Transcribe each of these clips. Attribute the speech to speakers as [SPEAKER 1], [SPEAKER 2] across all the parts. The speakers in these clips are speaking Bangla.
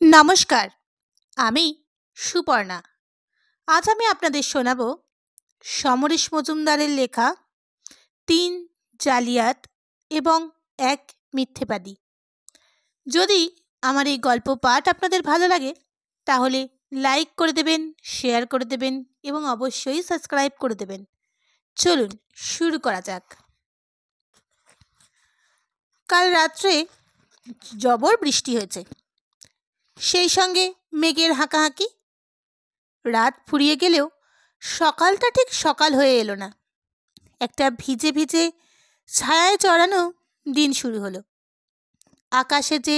[SPEAKER 1] নমস্কার, আমি সুপর্ণা। আজ আমি আপনাদের শোনাব সমরেশ মজুমদারের লেখা ৩ জালিয়াত এবং ১ মিথ্যেবাদী। যদি আমার এই গল্প পাঠ আপনাদের ভালো লাগে তাহলে লাইক করে দেবেন, শেয়ার করে দেবেন এবং অবশ্যই সাবস্ক্রাইব করে দেবেন। চলুন শুরু করা যাক। কাল রাত্রে জবর বৃষ্টি হয়েছে, সেই সঙ্গে মেঘের হাঁকাহাঁকি। রাত ফুরিয়ে গেলেও সকালটা ঠিক সকাল হয়ে এলো না। একটা ভিজে ভিজে ছায়ায় চড়ানো দিন শুরু হলো। আকাশে যে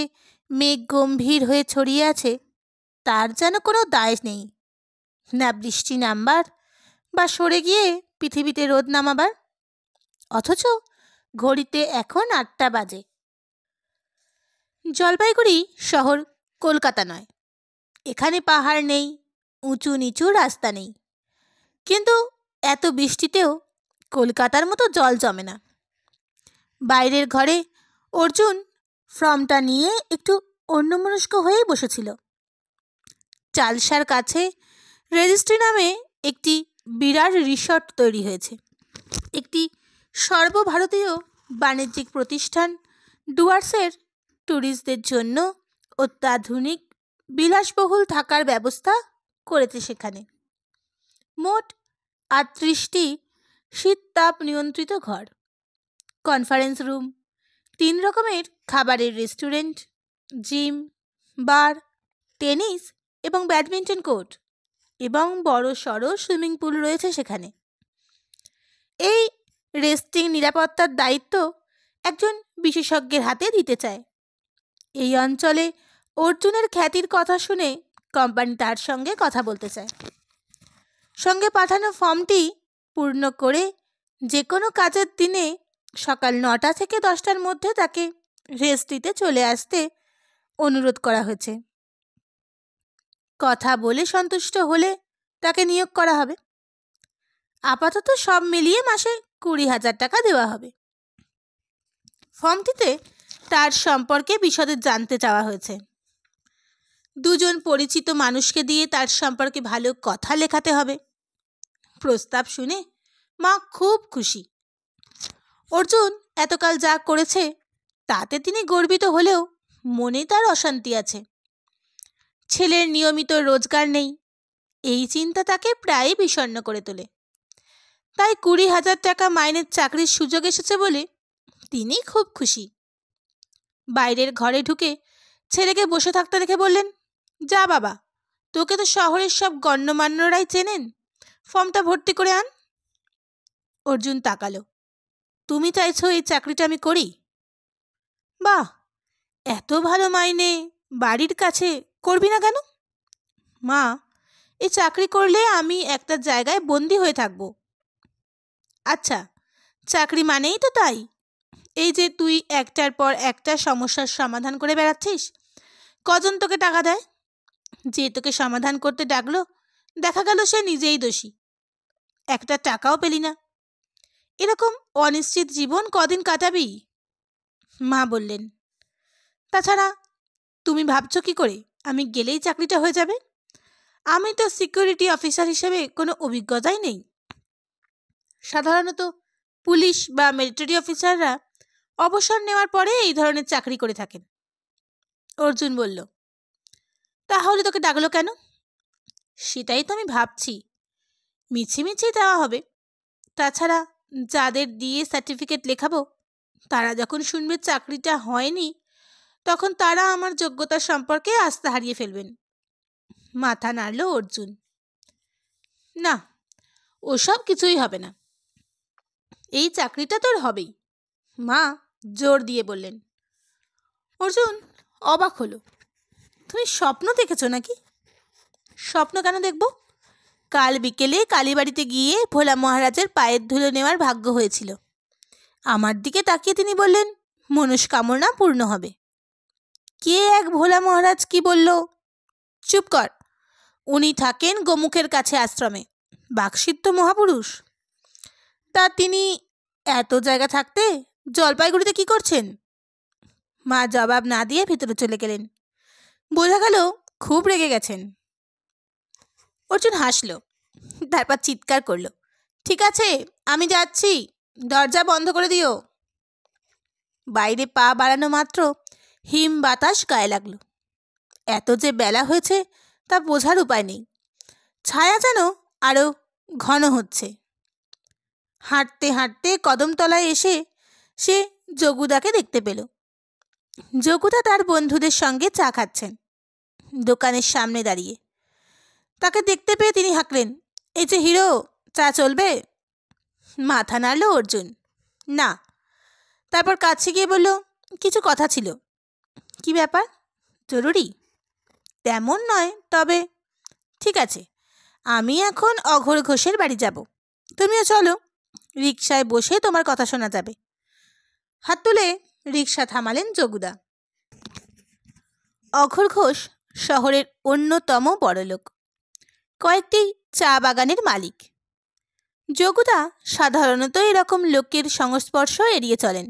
[SPEAKER 1] মেঘ গম্ভীর হয়ে ছড়িয়ে আছে তার যেন কোনো দায় নেই, না বৃষ্টি নামবার বা সরে গিয়ে পৃথিবীতে রোদ নামাবার। অথচ ঘড়িতে এখন ৮টা বাজে। জলপাইগুড়ি শহর কলকাতা নয়, এখানে পাহাড় নেই, উঁচু নিচু রাস্তা নেই, কিন্তু এত বৃষ্টিতেও কলকাতার মতো জল জমে না। বাইরের ঘরে অর্জুন ফর্মটা নিয়ে একটু অন্যমনস্ক হয়েই বসেছিল। চালসার কাছে রেজিস্ট্রি নামে একটি বিরাট রিসর্ট তৈরি হয়েছে। একটি সর্বভারতীয় বাণিজ্যিক প্রতিষ্ঠান ডুয়ার্সের ট্যুরিস্টদের জন্য অত্যাধুনিক বিলাসবহুল থাকার ব্যবস্থা করেছে সেখানে। মোট ৩৮টি শীত তাপ নিয়ন্ত্রিত ঘর, কনফারেন্স রুম, ৩ রকমের খাবারের রেস্টুরেন্ট, জিম, বার, টেনিস এবং ব্যাডমিন্টন কোর্ট এবং বড় সড়ো সুইমিং পুল রয়েছে সেখানে। এই রেস্টিং নিরাপত্তার দায়িত্ব একজন বিশেষজ্ঞের হাতে দিতে চায়। এই অঞ্চলে অর্জুনের খ্যাতির কথা শুনে কোম্পানি তার সঙ্গে কথা বলতে চায়। সঙ্গে পাঠানো ফর্মটি পূর্ণ করে যে কোনো কাজের দিনে সকাল ৯টা থেকে ১০টার মধ্যে তাকে রেস্ট্রিতে চলে আসতে অনুরোধ করা হয়েছে। কথা বলে সন্তুষ্ট হলে তাকে নিয়োগ করা হবে। আপাতত সব মিলিয়ে মাসে ২০,০০০ টাকা দেওয়া হবে। ফর্মটিতে তার সম্পর্কে বিশদে জানতে চাওয়া হয়েছে। ২জন পরিচিত মানুষকে দিয়ে তার সম্পর্কে ভালো কথা লেখাতে হবে। প্রস্তাব শুনে মা খুব খুশি। অর্জুন এতকাল যা করেছে তাতে তিনি গর্বিত হলেও মনে তার অশান্তি আছে। ছেলের নিয়মিত রোজগার নেই, এই চিন্তা তাকে প্রায় বিষণ্ণ করে তোলে। তাই ২০,০০০ টাকা মাইনের চাকরির সুযোগ এসেছে বলে তিনি খুব খুশি। বাইরের ঘরে ঢুকে ছেলেকে বসে থাকতে দেখে বললেন, যা বাবা, তোকে তো শহরের সব গণ্যমান্যরাই চেনেন, ফর্মটা ভর্তি করে আন। অর্জুন তাকালো। তুমি চাইছো এই চাকরিটা আমি করি? বাহ, এত ভালো মাইনে, বাড়ির কাছে, করবি না কেন? মা, এই চাকরি করলে আমি একটা জায়গায় বন্দি হয়ে থাকবো। আচ্ছা, চাকরি মানেই তো তাই। এই যে তুই একটার পর একটা সমস্যার সমাধান করে বেড়াচ্ছিস, কজন তোকে টাকা দেয়? যে তোকে সমাধান করতে ডাকলো দেখা গেল সে নিজেই দোষী, একটা টাকাও পেলি না। এরকম অনিশ্চিত জীবন কদিন কাটাবি? মা বললেন, তাছাড়া তুমি ভাবছো কি করে আমি গেলেই চাকরিটা হয়ে যাবে? আমি তো সিকিউরিটি অফিসার হিসেবে কোনো অভিজ্ঞতাই নেই। সাধারণত পুলিশ বা মিলিটারি অফিসাররা অবসর নেওয়ার পরে এই ধরনের চাকরি করে থাকেন। অর্জুন বলল, তাহলে তোকে ডাকলো কেন? সেটাই তো আমি ভাবছি। মিছিমিছি দেওয়া হবে। তাছাড়া যাদের দিয়ে সার্টিফিকেট লেখাবো তারা যখন শুনবে চাকরিটা হয়নি তখন তারা আমার যোগ্যতা সম্পর্কে আস্থা হারিয়ে ফেলবেন। মাথা নাড়ল অর্জুন। না, ওসব কিছুই হবে না, এই চাকরিটা তোর হবেই, মা জোর দিয়ে বললেন। অর্জুন অবাক হলো। তুমি স্বপ্ন দেখেছো নাকি? স্বপ্ন কেন দেখব? কাল বিকেলে কালীবাড়িতে গিয়ে ভোলা মহারাজের পায়ের ধুলো নেওয়ার ভাগ্য হয়েছিল। আমার দিকে তাকিয়ে তিনি বললেন, মনস্কামনা পূর্ণ হবে। কে এক ভোলা মহারাজ কি বলল? চুপ কর, উনি থাকেন গোমুখের কাছে আশ্রমে, বাকসিদ্ধ মহাপুরুষ। তা তিনি এত জায়গা থাকতে জলপাইগুড়িতে কি করছেন? মা জবাব না দিয়ে ভেতরে চলে গেলেন। বোঝা গেল খুব রেগে গেছেন। অর্জুন হাসল, তারপর চিৎকার করল, ঠিক আছে আমি যাচ্ছি, দরজা বন্ধ করে দিও। বাইরে পা বাড়ানো মাত্র হিম বাতাস গায়ে লাগলো। এত যে বেলা হয়েছে তা বোঝার উপায় নেই। ছায়া যেন আরো ঘন হচ্ছে। হাঁটতে হাঁটতে কদমতলায় এসে সে যোগুদাকে দেখতে পেল। যোগুদা তার বন্ধুদের সঙ্গে চা খাচ্ছেন, দোকানের সামনে দাঁড়িয়ে। তাকে দেখতে পেয়ে তিনি হাঁকলেন, এই যে হিরো, চা চলবে? মাথা নাড়ল অর্জুন, না। তারপর কাছে গিয়ে বলল, কিছু কথা ছিল। কি ব্যাপার? জরুরি? তেমন নয়, তবে ঠিক আছে, আমি এখন অঘোর ঘোষের বাড়ি যাব, তুমিও চলো, রিকশায় বসে তোমার কথা শোনা যাবে। হাত তুলে রিকশা থামালেন যোগুদা। অঘোর ঘোষ শহরের অন্যতম বড়লোক, কয়েকটি চা বাগানের মালিক। যোগুদা সাধারণত এরকম লোকের সংস্পর্শ এড়িয়ে চলেন।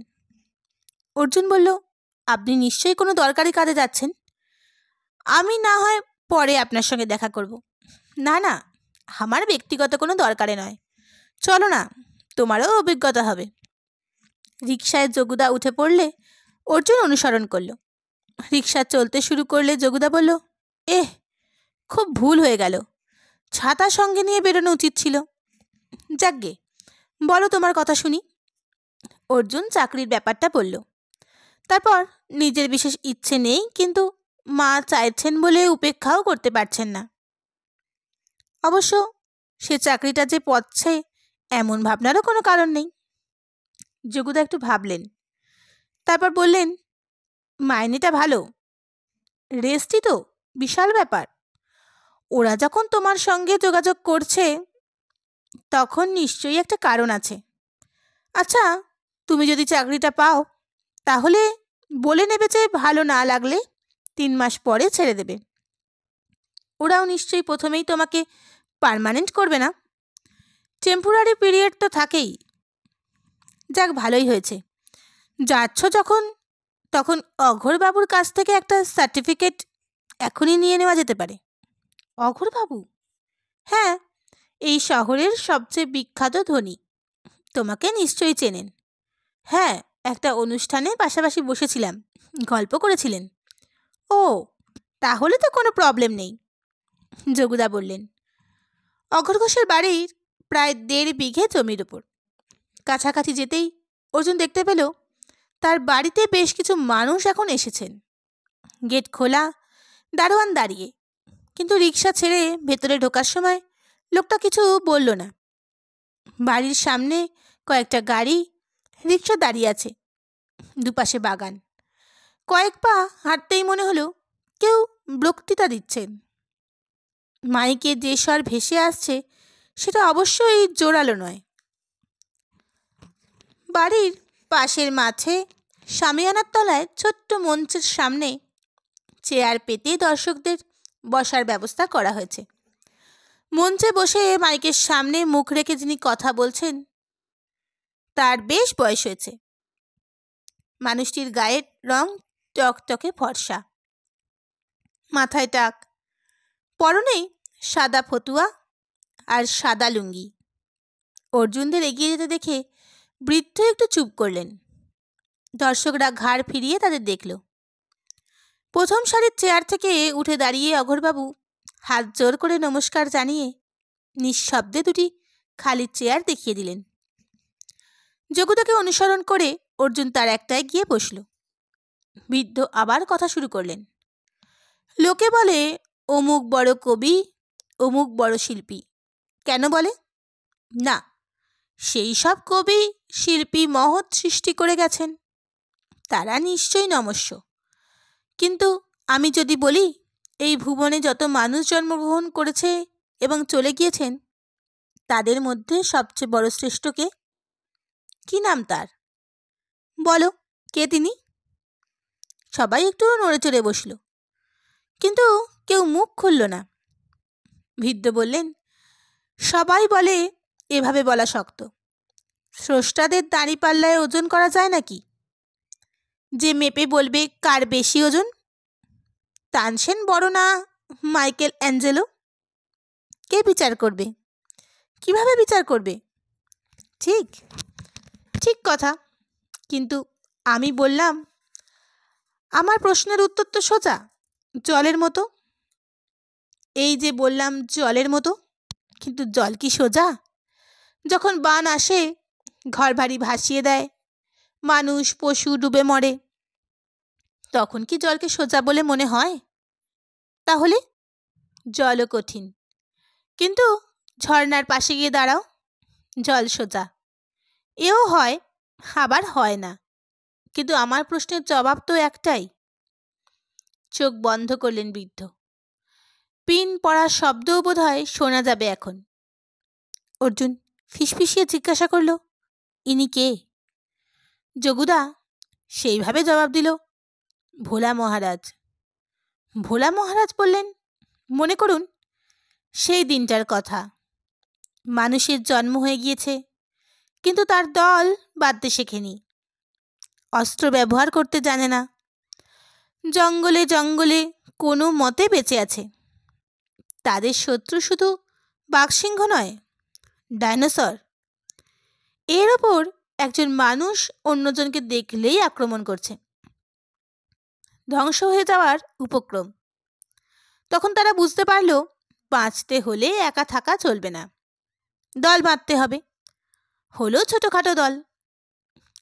[SPEAKER 1] অর্জুন বলল, আপনি নিশ্চয়ই কোনো দরকারি কাজে যাচ্ছেন। আমি না হয় পরে আপনার সঙ্গে দেখা করব। না না, আমার ব্যক্তিগত কোনো দরকারে নয়, চলো না, তোমারও অভিজ্ঞতা হবে। রিকশায় যোগুদা উঠে পড়লে অর্জুন অনুসরণ করল। রিকশা চলতে শুরু করলে যোগুদা বলল, খুব ভুল হয়ে গেল, ছাতা সঙ্গে নিয়ে বেরোনো উচিত ছিল। যাকগে, বলো তোমার কথা শুনি। অর্জুন চাকরির ব্যাপারটা বলল। তারপর নিজের বিশেষ ইচ্ছে নেই, কিন্তু মা চাইছেন বলে উপেক্ষাও করতে পারছেন না। অবশ্য সে চাকরিটা যে পচ্ছে এমন ভাবনারও কোনো কারণ নেই। যোগুদা একটু ভাবলেন, তারপর বললেন, মাইনেটা ভালো, রেস্টই তো বিশাল ব্যাপার। ওরা যখন তোমার সঙ্গে যোগাযোগ করছে তখন নিশ্চয়ই একটা কারণ আছে। আচ্ছা, তুমি যদি চাকরিটা পাও তাহলে বলে নেবে যে ভালো না লাগলে 3 মাস পরে ছেড়ে দেবে। ওরাও নিশ্চয়ই প্রথমেই তোমাকে পার্মানেন্ট করবে না, টেম্পোরারি পিরিয়ড তো থাকেই। যাক, ভালোই হয়েছে, যাচ্ছ যখন তখন অঘোরবাবুর কাছ থেকে একটা সার্টিফিকেট এখনই নিয়ে নেওয়া যেতে পারে। অঘোরবাবু? হ্যাঁ, এই শহরের সবচেয়ে বিখ্যাত ধনী, তোমাকে নিশ্চয়ই চেনেন। হ্যাঁ, একটা অনুষ্ঠানে পাশাপাশি বসেছিলাম, গল্প করেছিলেন। ও, তাহলে তো কোনো প্রবলেম নেই, যোগুদা বললেন। অঘোর ঘোষের বাড়ির প্রায় 1.5 বিঘে জমির ওপর। কাছাকাছি যেতেই অর্জুন দেখতে পেল তার বাড়িতে বেশ কিছু মানুষ এখন এসেছেন। গেট খোলা, দারোয়ান দাঁড়িয়ে, কিন্তু রিকশা ছেড়ে ভেতরে ঢোকার সময় লোকটা কিছু বলল না। বাড়ির সামনে কয়েকটা গাড়ি, রিকশা দাঁড়িয়ে আছে, দুপাশে বাগান। কয়েক পা হাঁটতেই মনে হলো কেউ বক্তৃতা দিচ্ছেন। মাইকে যে স্বর ভেসে আসছে সেটা অবশ্যই জোরালো নয়। বাড়ির পাশের মাঠে শামিয়ানার তলায় ছোট্ট মঞ্চের সামনে চেয়ার পেতে দর্শকদের বসার ব্যবস্থা করা হয়েছে। মঞ্চে বসে মাইকের সামনে মুখ রেখে যিনি কথা বলছেন তার বেশ বয়স হয়েছে। মানুষটির গায়ের রং টকটকে ফর্সা, মাথায় টাক, পরনে সাদা ফতুয়া আর সাদা লুঙ্গি। অর্জুনদের এগিয়ে যেতে দেখে বৃদ্ধ একটু চুপ করলেন। দর্শকরা ঘাড় ফিরিয়ে তাদের দেখল। প্রথম সারির চেয়ার থেকে উঠে দাঁড়িয়ে অঘোরবাবু হাত জোর করে নমস্কার জানিয়ে নিঃশব্দে দুটি খালি চেয়ার দেখিয়ে দিলেন। যোগুদাকে অনুসরণ করে অর্জুন তার একটায় গিয়ে বসল। বৃদ্ধ আবার কথা শুরু করলেন। লোকে বলে অমুক বড় কবি, অমুক বড় শিল্পী। কেন বলে? না, সেই সব কবি শিল্পী মহৎ সৃষ্টি করে গেছেন, তারা নিশ্চয়ই নমস্য। কিন্তু আমি যদি বলি এই ভুবনে যত মানুষ জন্মগ্রহণ করেছে এবং চলে গিয়েছেন তাদের মধ্যে সবচেয়ে বড় শ্রেষ্ঠ কে? কি নাম তার? বলো, কে তিনি? সবাই একটু নড়ে চড়ে বসল, কিন্তু কেউ মুখ খুলল না। বৃদ্ধ বললেন, সবাই বলে এভাবে বলা শক্ত। স্রষ্টাদের দাঁড়িপাল্লায় ওজন করা যায় নাকি? যে মেপে বলবে কার বেশি ওজন? তানসেন বড় না মাইকেল অ্যাঞ্জেলো? কে বিচার করবে? কিভাবে বিচার করবে? ঠিক ঠিক কথা, কিন্তু আমি বললাম, আমার প্রশ্নের উত্তর তো সোজা, জলের মতো। এই যে বললাম জলের মতো, কিন্তু জল কি সোজা? যখন বান আসে ঘরবাড়ি ভাসিয়ে দেয়, মানুষ পশু ডুবে মরে, তখন কি জলকে সোজা বলে মনে হয়? তাহলে জলও কঠিন। কিন্তু ঝর্ণার পাশে গিয়ে দাঁড়াও, জল সোজা। এও হয়, আবার হয় না। কিন্তু আমার প্রশ্নের জবাব তো একটাই। চোখ বন্ধ করলেন বৃদ্ধ। পিন পড়ার শব্দও বোধহয় শোনা যাবে এখন। অর্জুন ফিসফিসিয়ে জিজ্ঞাসা করল, ইনি কে? যোগুদা সেইভাবে জবাব দিল, ভোলা মহারাজ। ভোলা মহারাজ বললেন, মনে করুন সেই দিনটার কথা। মানুষের জন্ম হয়ে গিয়েছে, কিন্তু তার দল বাঁধতে শেখেনি, অস্ত্র ব্যবহার করতে জানে না, জঙ্গলে জঙ্গলে কোনো মতে বেঁচে আছে। তাদের শত্রু শুধু বাঘসিংহ নয়, ডাইনোসর। এর ওপর একজন মানুষ অন্যজনকে দেখলেই আক্রমণ করছে, ধ্বংস হয়ে যাওয়ার উপক্রম। তখন তারা বুঝতে পারল, বাঁচতে হলে একা থাকা চলবে না, দল বাঁধতে হবে। হলো ছোটখাটো দল।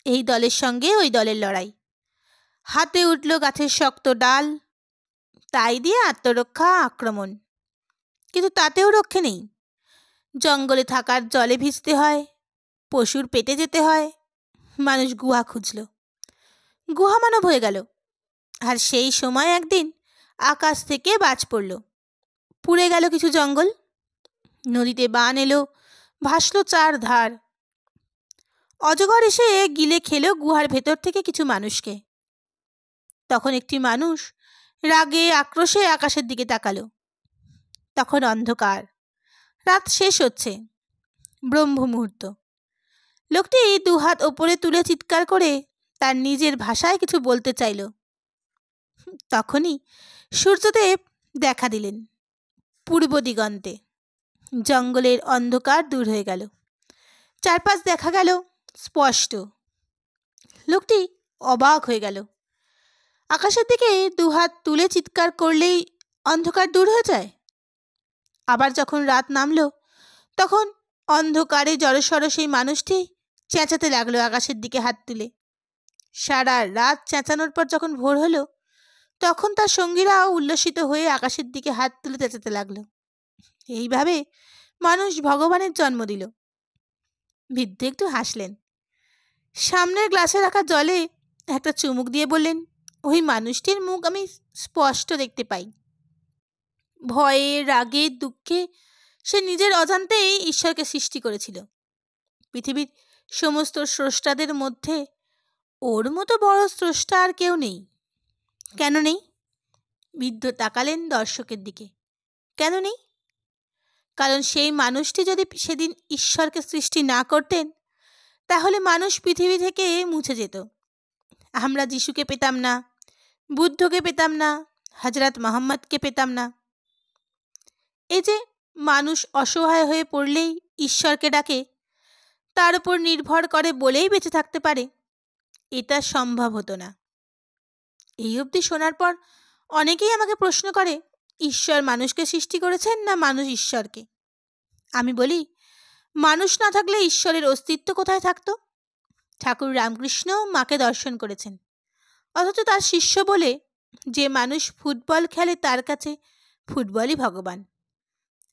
[SPEAKER 1] এই দলের সঙ্গে ওই দলের লড়াই। হাতে উঠল গাছের শক্ত ডাল, তাই দিয়ে আত্মরক্ষা, আক্রমণ। কিন্তু তাতেও রক্ষে নেই। জঙ্গলে থাকার জলে ভিজতে হয়, পশুর পেটে যেতে হয়। মানুষ গুহা খুঁজল, গুহা মানব হয়ে গেল। আর সেই সময় একদিন আকাশ থেকে বাজ পড়ল, পুড়ে গেল কিছু জঙ্গল। নদীতে বান এলো, ভাসলো চার ধার। অজগর এসে গিলে খেলো গুহার ভেতর থেকে কিছু মানুষকে। তখন একটি মানুষ রাগে আক্রোশে আকাশের দিকে তাকালো। তখন অন্ধকার, রাত শেষ হচ্ছে, ব্রহ্ম মুহূর্ত। লোকটি দুহাত ওপরে তুলে চিৎকার করে তার নিজের ভাষায় কিছু বলতে চাইল। তখনই সূর্যদেব দেখা দিলেন পূর্ব দিগন্তে। জঙ্গলের অন্ধকার দূর হয়ে গেল, চারপাশ দেখা গেল স্পষ্ট। লোকটি অবাক হয়ে গেল। আকাশের দিকে দুহাত তুলে চিৎকার করলেই অন্ধকার দূর হয়ে যায়? আবার যখন রাত নামল, তখন অন্ধকারে জড়সড় সেই মানুষটি চেঁচাতে লাগলো আকাশের দিকে হাত তুলে। সারা রাত চেঁচানোর পর যখন ভোর হলো, তখন তার সঙ্গীরাও উল্লসিত হয়ে আকাশের দিকে হাত তুলে চেঁচাতে লাগলো। এইভাবে মানুষ ভগবানের জন্ম দিল। বৃদ্ধ একটু হাসলেন। সামনের গ্লাসে রাখা জলে একটা চুমুক দিয়ে বললেন, ওই মানুষটির মুখ আমি স্পষ্ট দেখতে পাই। ভয়ে, রাগে, দুঃখে সে নিজের অজান্তেই ঈশ্বরকে সৃষ্টি করেছিল। পৃথিবীর সমস্ত স্রষ্টাদের মধ্যে ওর মতো বড় স্রষ্টা আর কেউ নেই। কেন নেই? বৃদ্ধ তাকালেন দর্শকের দিকে। কেন নেই? কারণ সেই মানুষটি যদি সেদিন ঈশ্বরকে সৃষ্টি না করতেন, তাহলে মানুষ পৃথিবী থেকে মুছে যেত। আমরা যিশুকে পেতাম না, বুদ্ধকে পেতাম না, হজরত মোহাম্মদকে পেতাম না। এই যে মানুষ অসহায় হয়ে পড়লেই ঈশ্বরকে ডাকে, তার উপর নির্ভর করে বলেই বেঁচে থাকতে পারে, এটা সম্ভব হতো না। এই অবধি শোনার পর অনেকেই আমাকে প্রশ্ন করে, ঈশ্বর মানুষকে সৃষ্টি করেছেন না মানুষ ঈশ্বরকে? আমি বলি, মানুষ না থাকলে ঈশ্বরের অস্তিত্ব কোথায় থাকতো? ঠাকুর রামকৃষ্ণ মাকে দর্শন করেছেন, অথচ তার শিষ্য বলে যে মানুষ ফুটবল খেলে তার কাছে ফুটবলই ভগবান।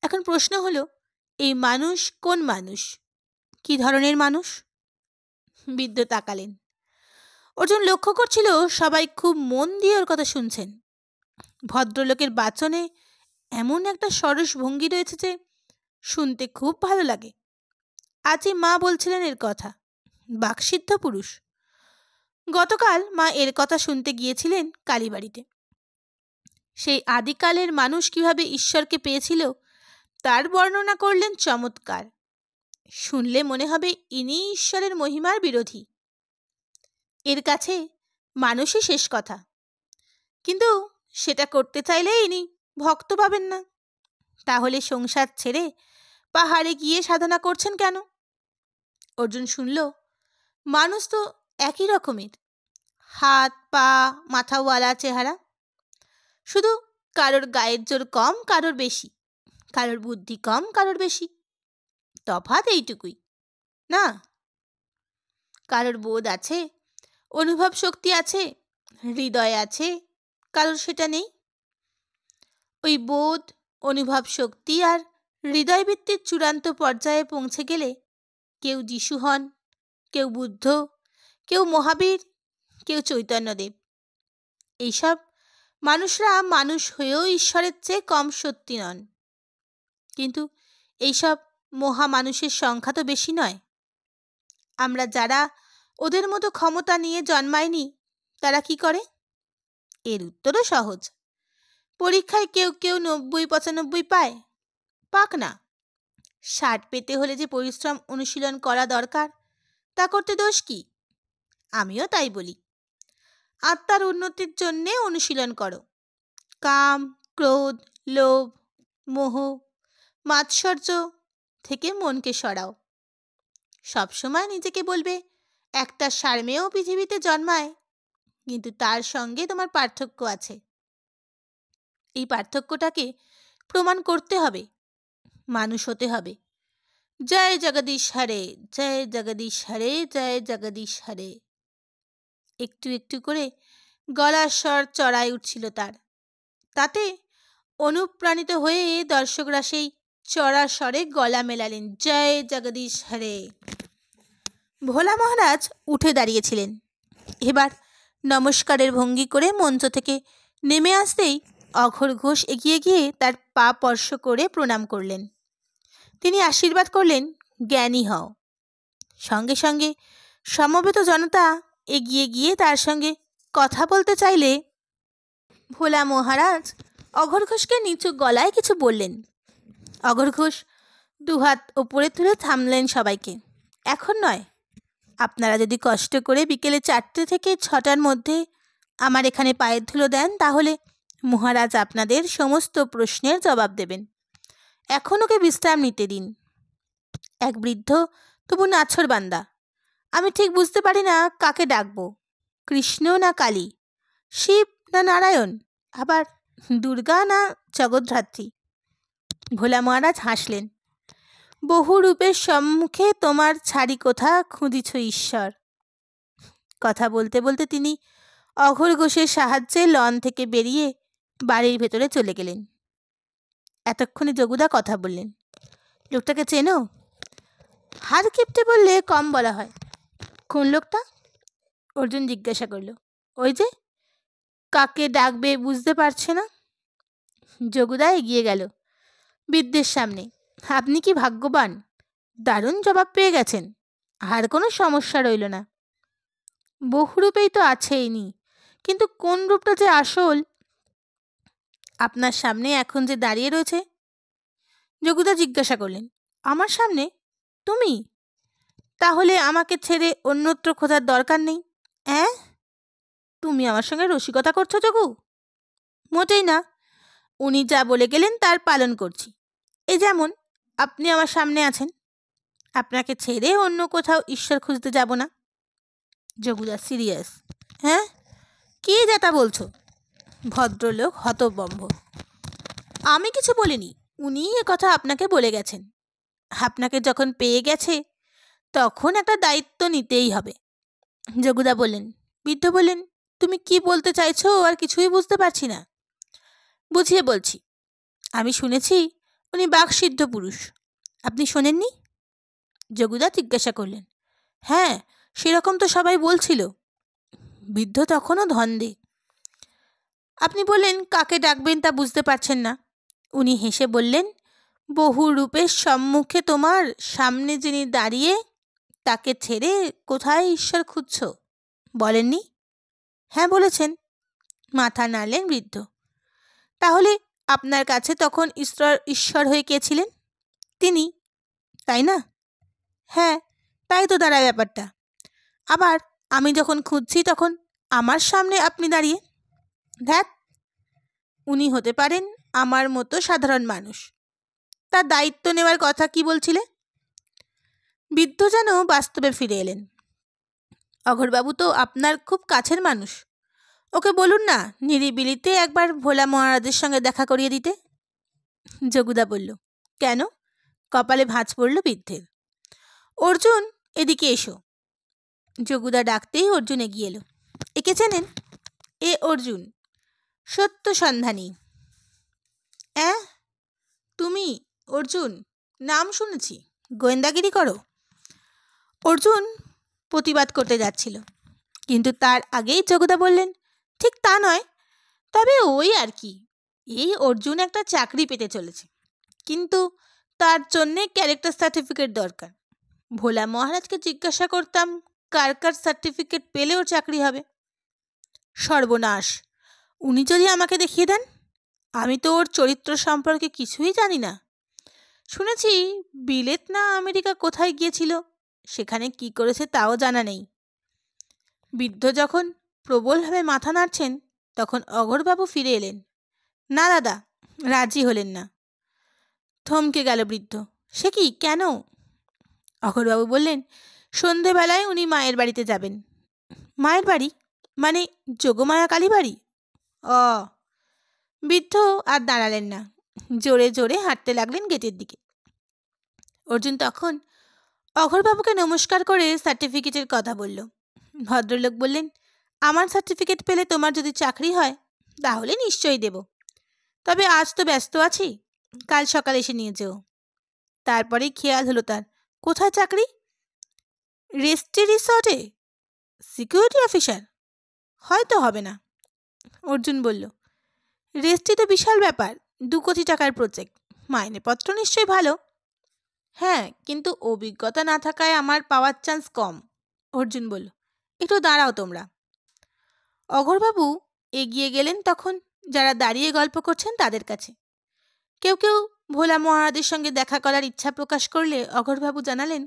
[SPEAKER 1] এখন প্রশ্ন হলো, এই মানুষ কোন মানুষ? কি ধরনের মানুষ? বৃদ্ধ তাকালেন। অর্জুন লক্ষ্য করছিল সবাই খুব মন দিয়ে ওর কথা শুনছেন। ভদ্রলোকের বাচনে এমন একটা সরস ভঙ্গি রয়েছে যে শুনতে খুব ভালো লাগে। আজই মা বলছিলেন এর কথা, বাকসিদ্ধ পুরুষ। গতকাল মা এর কথা শুনতে গিয়েছিলেন কালীবাড়িতে। সেই আদিকালের মানুষ কিভাবে ঈশ্বরকে পেয়েছিল তার বর্ণনা করলেন চমৎকার। শুনলে মনে হবে ইনি ঈশ্বরের মহিমার বিরোধী। এর কাছে মানুষই শেষ কথা। কিন্তু সেটা করতে চাইলে ইনি ভক্ত পাবেন না। তাহলে সংসার ছেড়ে পাহাড়ে গিয়ে সাধনা করছেন কেন? অর্জুন শুনল, মানুষ তো একই রকমের, হাত পা মাথাওয়ালা চেহারা, শুধু কারোর গায়ের জোর কম, কারোর বেশি, কারোর বুদ্ধি কম, কারোর বেশি। তফাৎ এইটুকুই না? কারোর বোধ আছে, অনুভব শক্তি আছে, হৃদয় আছে, কারোর সেটা নেই। ওই বোধ, অনুভব শক্তি আর হৃদয়বৃত্তির চূড়ান্ত পর্যায়ে পৌঁছে গেলে কেউ যিশু হন, কেউ বুদ্ধ, কেউ মহাবীর, কেউ চৈতন্যদেব। এইসব মানুষরা মানুষ হয়েও ঈশ্বরের চেয়ে কম সত্যি নন। কিন্তু এইসব মহামানুষের সংখ্যা তো বেশি নয়। আমরা যারা ওদের মতো ক্ষমতা নিয়ে জন্মায়নি, তারা কি করে? এর উত্তরও সহজ। পরীক্ষায় কেউ কেউ 90-95 পায়, পাক না। 60 পেতে হলে যে পরিশ্রম অনুশীলন করা দরকার, তা করতে দোষ কি? আমিও তাই বলি। আত্মার উন্নতির জন্যে অনুশীলন করো। কাম, ক্রোধ, লোভ, মোহ, মাৎসর্য থেকে মনকে সরাও। সবসময় নিজেকে বলবে, একটা সার্মেয় পৃথিবীতে জন্মায়, কিন্তু তার সঙ্গে তোমার পার্থক্য আছে। এই পার্থক্যটাকে প্রমাণ করতে হবে, মানুষ হতে হবে। জয় জগদীশ হরে, জয় জগদীশ হরে, জয় জগদীশ হরে। একটু একটু করে গলার স্বর চড়াই উঠছিল তার। তাতে অনুপ্রাণিত হয়ে দর্শকরা সেই চড়া স্বরে গলা মেলালেন, জয় জগদীশ হরে। ভোলা মহারাজ উঠে দাঁড়িয়েছিলেন। এবার নমস্কারের ভঙ্গি করে মঞ্চ থেকে নেমে আসতেই অঘোর ঘোষ এগিয়ে গিয়ে তার পা স্পর্শ করে প্রণাম করলেন। তিনি আশীর্বাদ করলেন, জ্ঞানী হও। সঙ্গে সঙ্গে সমবেত জনতা এগিয়ে গিয়ে তার সঙ্গে কথা বলতে চাইলে ভোলা মহারাজ অঘোর ঘোষকে নিচু গলায় কিছু বললেন। অঘোর ঘোষ দুহাত ওপরে তুলে থামলেন সবাইকে। এখন নয়, আপনারা যদি কষ্ট করে বিকেলে 4টে থেকে 6টার মধ্যে আমার এখানে পায়ের ধুলো দেন, তাহলে মহারাজ আপনাদের সমস্ত প্রশ্নের জবাব দেবেন। এখন ওকে বিশ্রাম নিতে দিন। এক বৃদ্ধ, তবু নাছোড়বান্দা। আমি ঠিক বুঝতে পারি না কাকে ডাকবো, কৃষ্ণ না কালী, শিব না নারায়ণ, আবার দুর্গা না জগদ্ধাত্রী। ভোলা মহারাজ হাসলেন। বহু রূপের সম্মুখে তোমার ছাড়ি কোথা খুঁজিছ ঈশ্বর। কথা বলতে বলতে তিনি অঘোর ঘোষের সাহায্যে লন থেকে বেরিয়ে বাড়ির ভেতরে চলে গেলেন। এতক্ষণে যোগুদা কথা বললেন, লোকটাকে চেনো? হাত কিপটে বললে কম বলা হয়। কোন লোকটা? অর্জুন জিজ্ঞাসা করল। ওই যে কাকে ডাকবে বুঝতে পারছে না। যোগুদা এগিয়ে গেল বৃদ্ধের সামনে। আপনি কি ভাগ্যবান, দারুণ জবাব পেয়ে গেছেন, আর কোনো সমস্যা রইল না। বহুরূপেই তো আছেই নি, কিন্তু কোন রূপটা যে আসল? আপনার সামনে এখন যে দাঁড়িয়ে রয়েছে। যোগুদা জিজ্ঞাসা করলেন, আমার সামনে? তুমি? তাহলে আমাকে ছেড়ে অন্যত্র খোঁজার দরকার নেই। অ্যাঁ, তুমি আমার সঙ্গে রসিকতা করছো যোগু? মোটেই না। উনি যা বলে গেলেন তার পালন করছি। এই যেমন আপনি আমার সামনে আছেন, আপনাকে ছেড়ে অন্য কোথাও ঈশ্বর খুঁজতে যাব না। যোগুদা সিরিয়াস। হ্যাঁ, কি যেটা বলছো? ভদ্রলোক হতবম্ব। আমি কিছু বলিনি, উনিই কথা আপনাকে বলে গেছেন। আপনাকে যখন পেয়ে গেছে তখন একটা দায়িত্ব নিতেই হবে। যোগুদা বললেন। বৃদ্ধ বললেন, তুমি কি বলতে চাইছো আর কিছুই বুঝতে পারছি না। বুঝিয়ে বলছি। আমি শুনেছি উনি বাকসিদ্ধ পুরুষ। আপনি শোনেননি? যোগুদা জিজ্ঞাসা করলেন। হ্যাঁ, সেরকম তো সবাই বলছিল। বৃদ্ধ তখনও ধন্দে। আপনি বললেন কাকে ডাকবেন তা বুঝতে পারছেন না। উনি হেসে বললেন, বহু রূপের সম্মুখে তোমার সামনে যিনি দাঁড়িয়ে, তাকে ছেড়ে কোথায় ঈশ্বর খুঁজছ? বলেননি? হ্যাঁ বলেছেন। মাথা নাড়লেন বৃদ্ধ। তাহলে আপনার কাছে তখন ঈশ্বর হয়ে কে ছিলেন? তিনি, তাই না? হ্যাঁ, তাই তো দাঁড়ায় ব্যাপারটা। আবার আমি যখন খুঁজছি তখন আমার সামনে আপনি দাঁড়িয়ে। ধ্যাৎ, উনি হতে পারেন আমার মতো সাধারণ মানুষ। তার দায়িত্ব নেওয়ার কথা কি বলছিলে? বৃদ্ধ যেন বাস্তবে ফিরে এলেন। অঘোরবাবু তো আপনার খুব কাছের মানুষ। ওকে বলুন না নিরিবিলিতে একবার ভোলা মহারাজের সঙ্গে দেখা করিয়ে দিতে। যোগুদা বলল, কেন? কপালে ভাঁজ পড়ল বৃদ্ধের। অর্জুন, এদিকে এসো। যোগুদা ডাকতেই অর্জুন এগিয়ে এলো। একে চেনেন? এ অর্জুন, সত্য সন্ধানী। তুমি অর্জুন? নাম শুনেছি। গোয়েন্দাগিরি করো? অর্জুন প্রতিবাদ করতে যাচ্ছিল, কিন্তু তার আগেই যোগুদা বললেন, ঠিক তা নয়, তবে ওই আর কি। এই অর্জুন একটা চাকরি পেতে চলেছে, কিন্তু তার জন্যে ক্যারেক্টার সার্টিফিকেট দরকার। ভোলা মহারাজকে জিজ্ঞাসা করতাম কার কার সার্টিফিকেট পেলে ওর চাকরি হবে। সর্বনাশ, উনি যদি আমাকে দেখিয়ে দেন? আমি তো ওর চরিত্র সম্পর্কে কিছুই জানি না। শুনেছি বিলেত না আমেরিকা কোথায় গিয়েছিল, সেখানে কি করেছে তাও জানা নেই। বৃদ্ধ যখন প্রবলভাবে মাথা নাড়ছেন, তখন অঘোরবাবু ফিরে এলেন। না দাদা, রাজি হলেন না। থমকে গেল বৃদ্ধ। সে কি, কেন? অঘোরবাবু বললেন, সন্ধেবেলায় উনি মায়ের বাড়িতে যাবেন। মায়ের বাড়ি মানে যোগমায়া কালী বাড়ি? বৃদ্ধ আর দাঁড়ালেন না, জোরে জোরে হাঁটতে লাগলেন গেটের দিকে। অর্জুন তখন অঘোরবাবুকে নমস্কার করে সার্টিফিকেটের কথা বলল। ভদ্রলোক বললেন, আমার সার্টিফিকেট পেলে তোমার যদি চাকরি হয় তাহলে নিশ্চয়ই দেব, তবে আজ তো ব্যস্ত আছি, কাল সকালে এসে নিয়ে যেও। তারপরেই খেয়াল হলো তার, কোথায় চাকরি? রেস্টি রিসর্টে সিকিউরিটি অফিসার? হয়তো হবে না। অর্জুন বলল, রেস্টি তো বিশাল ব্যাপার, 2 কোটি টাকার প্রজেক্ট, মাইনেপত্র নিশ্চয়ই ভালো। হ্যাঁ, কিন্তু অভিজ্ঞতা না থাকায় আমার পাওয়ার চান্স কম। অর্জুন বলল, একটু দাঁড়াও তোমরা। অঘোরবাবু এগিয়ে গেলেন তখন যারা দাঁড়িয়ে গল্প করছেন তাদের কাছে। কেউ কেউ ভোলা মহারাজের সঙ্গে দেখা করার ইচ্ছা প্রকাশ করলে অঘোরবাবু জানালেন,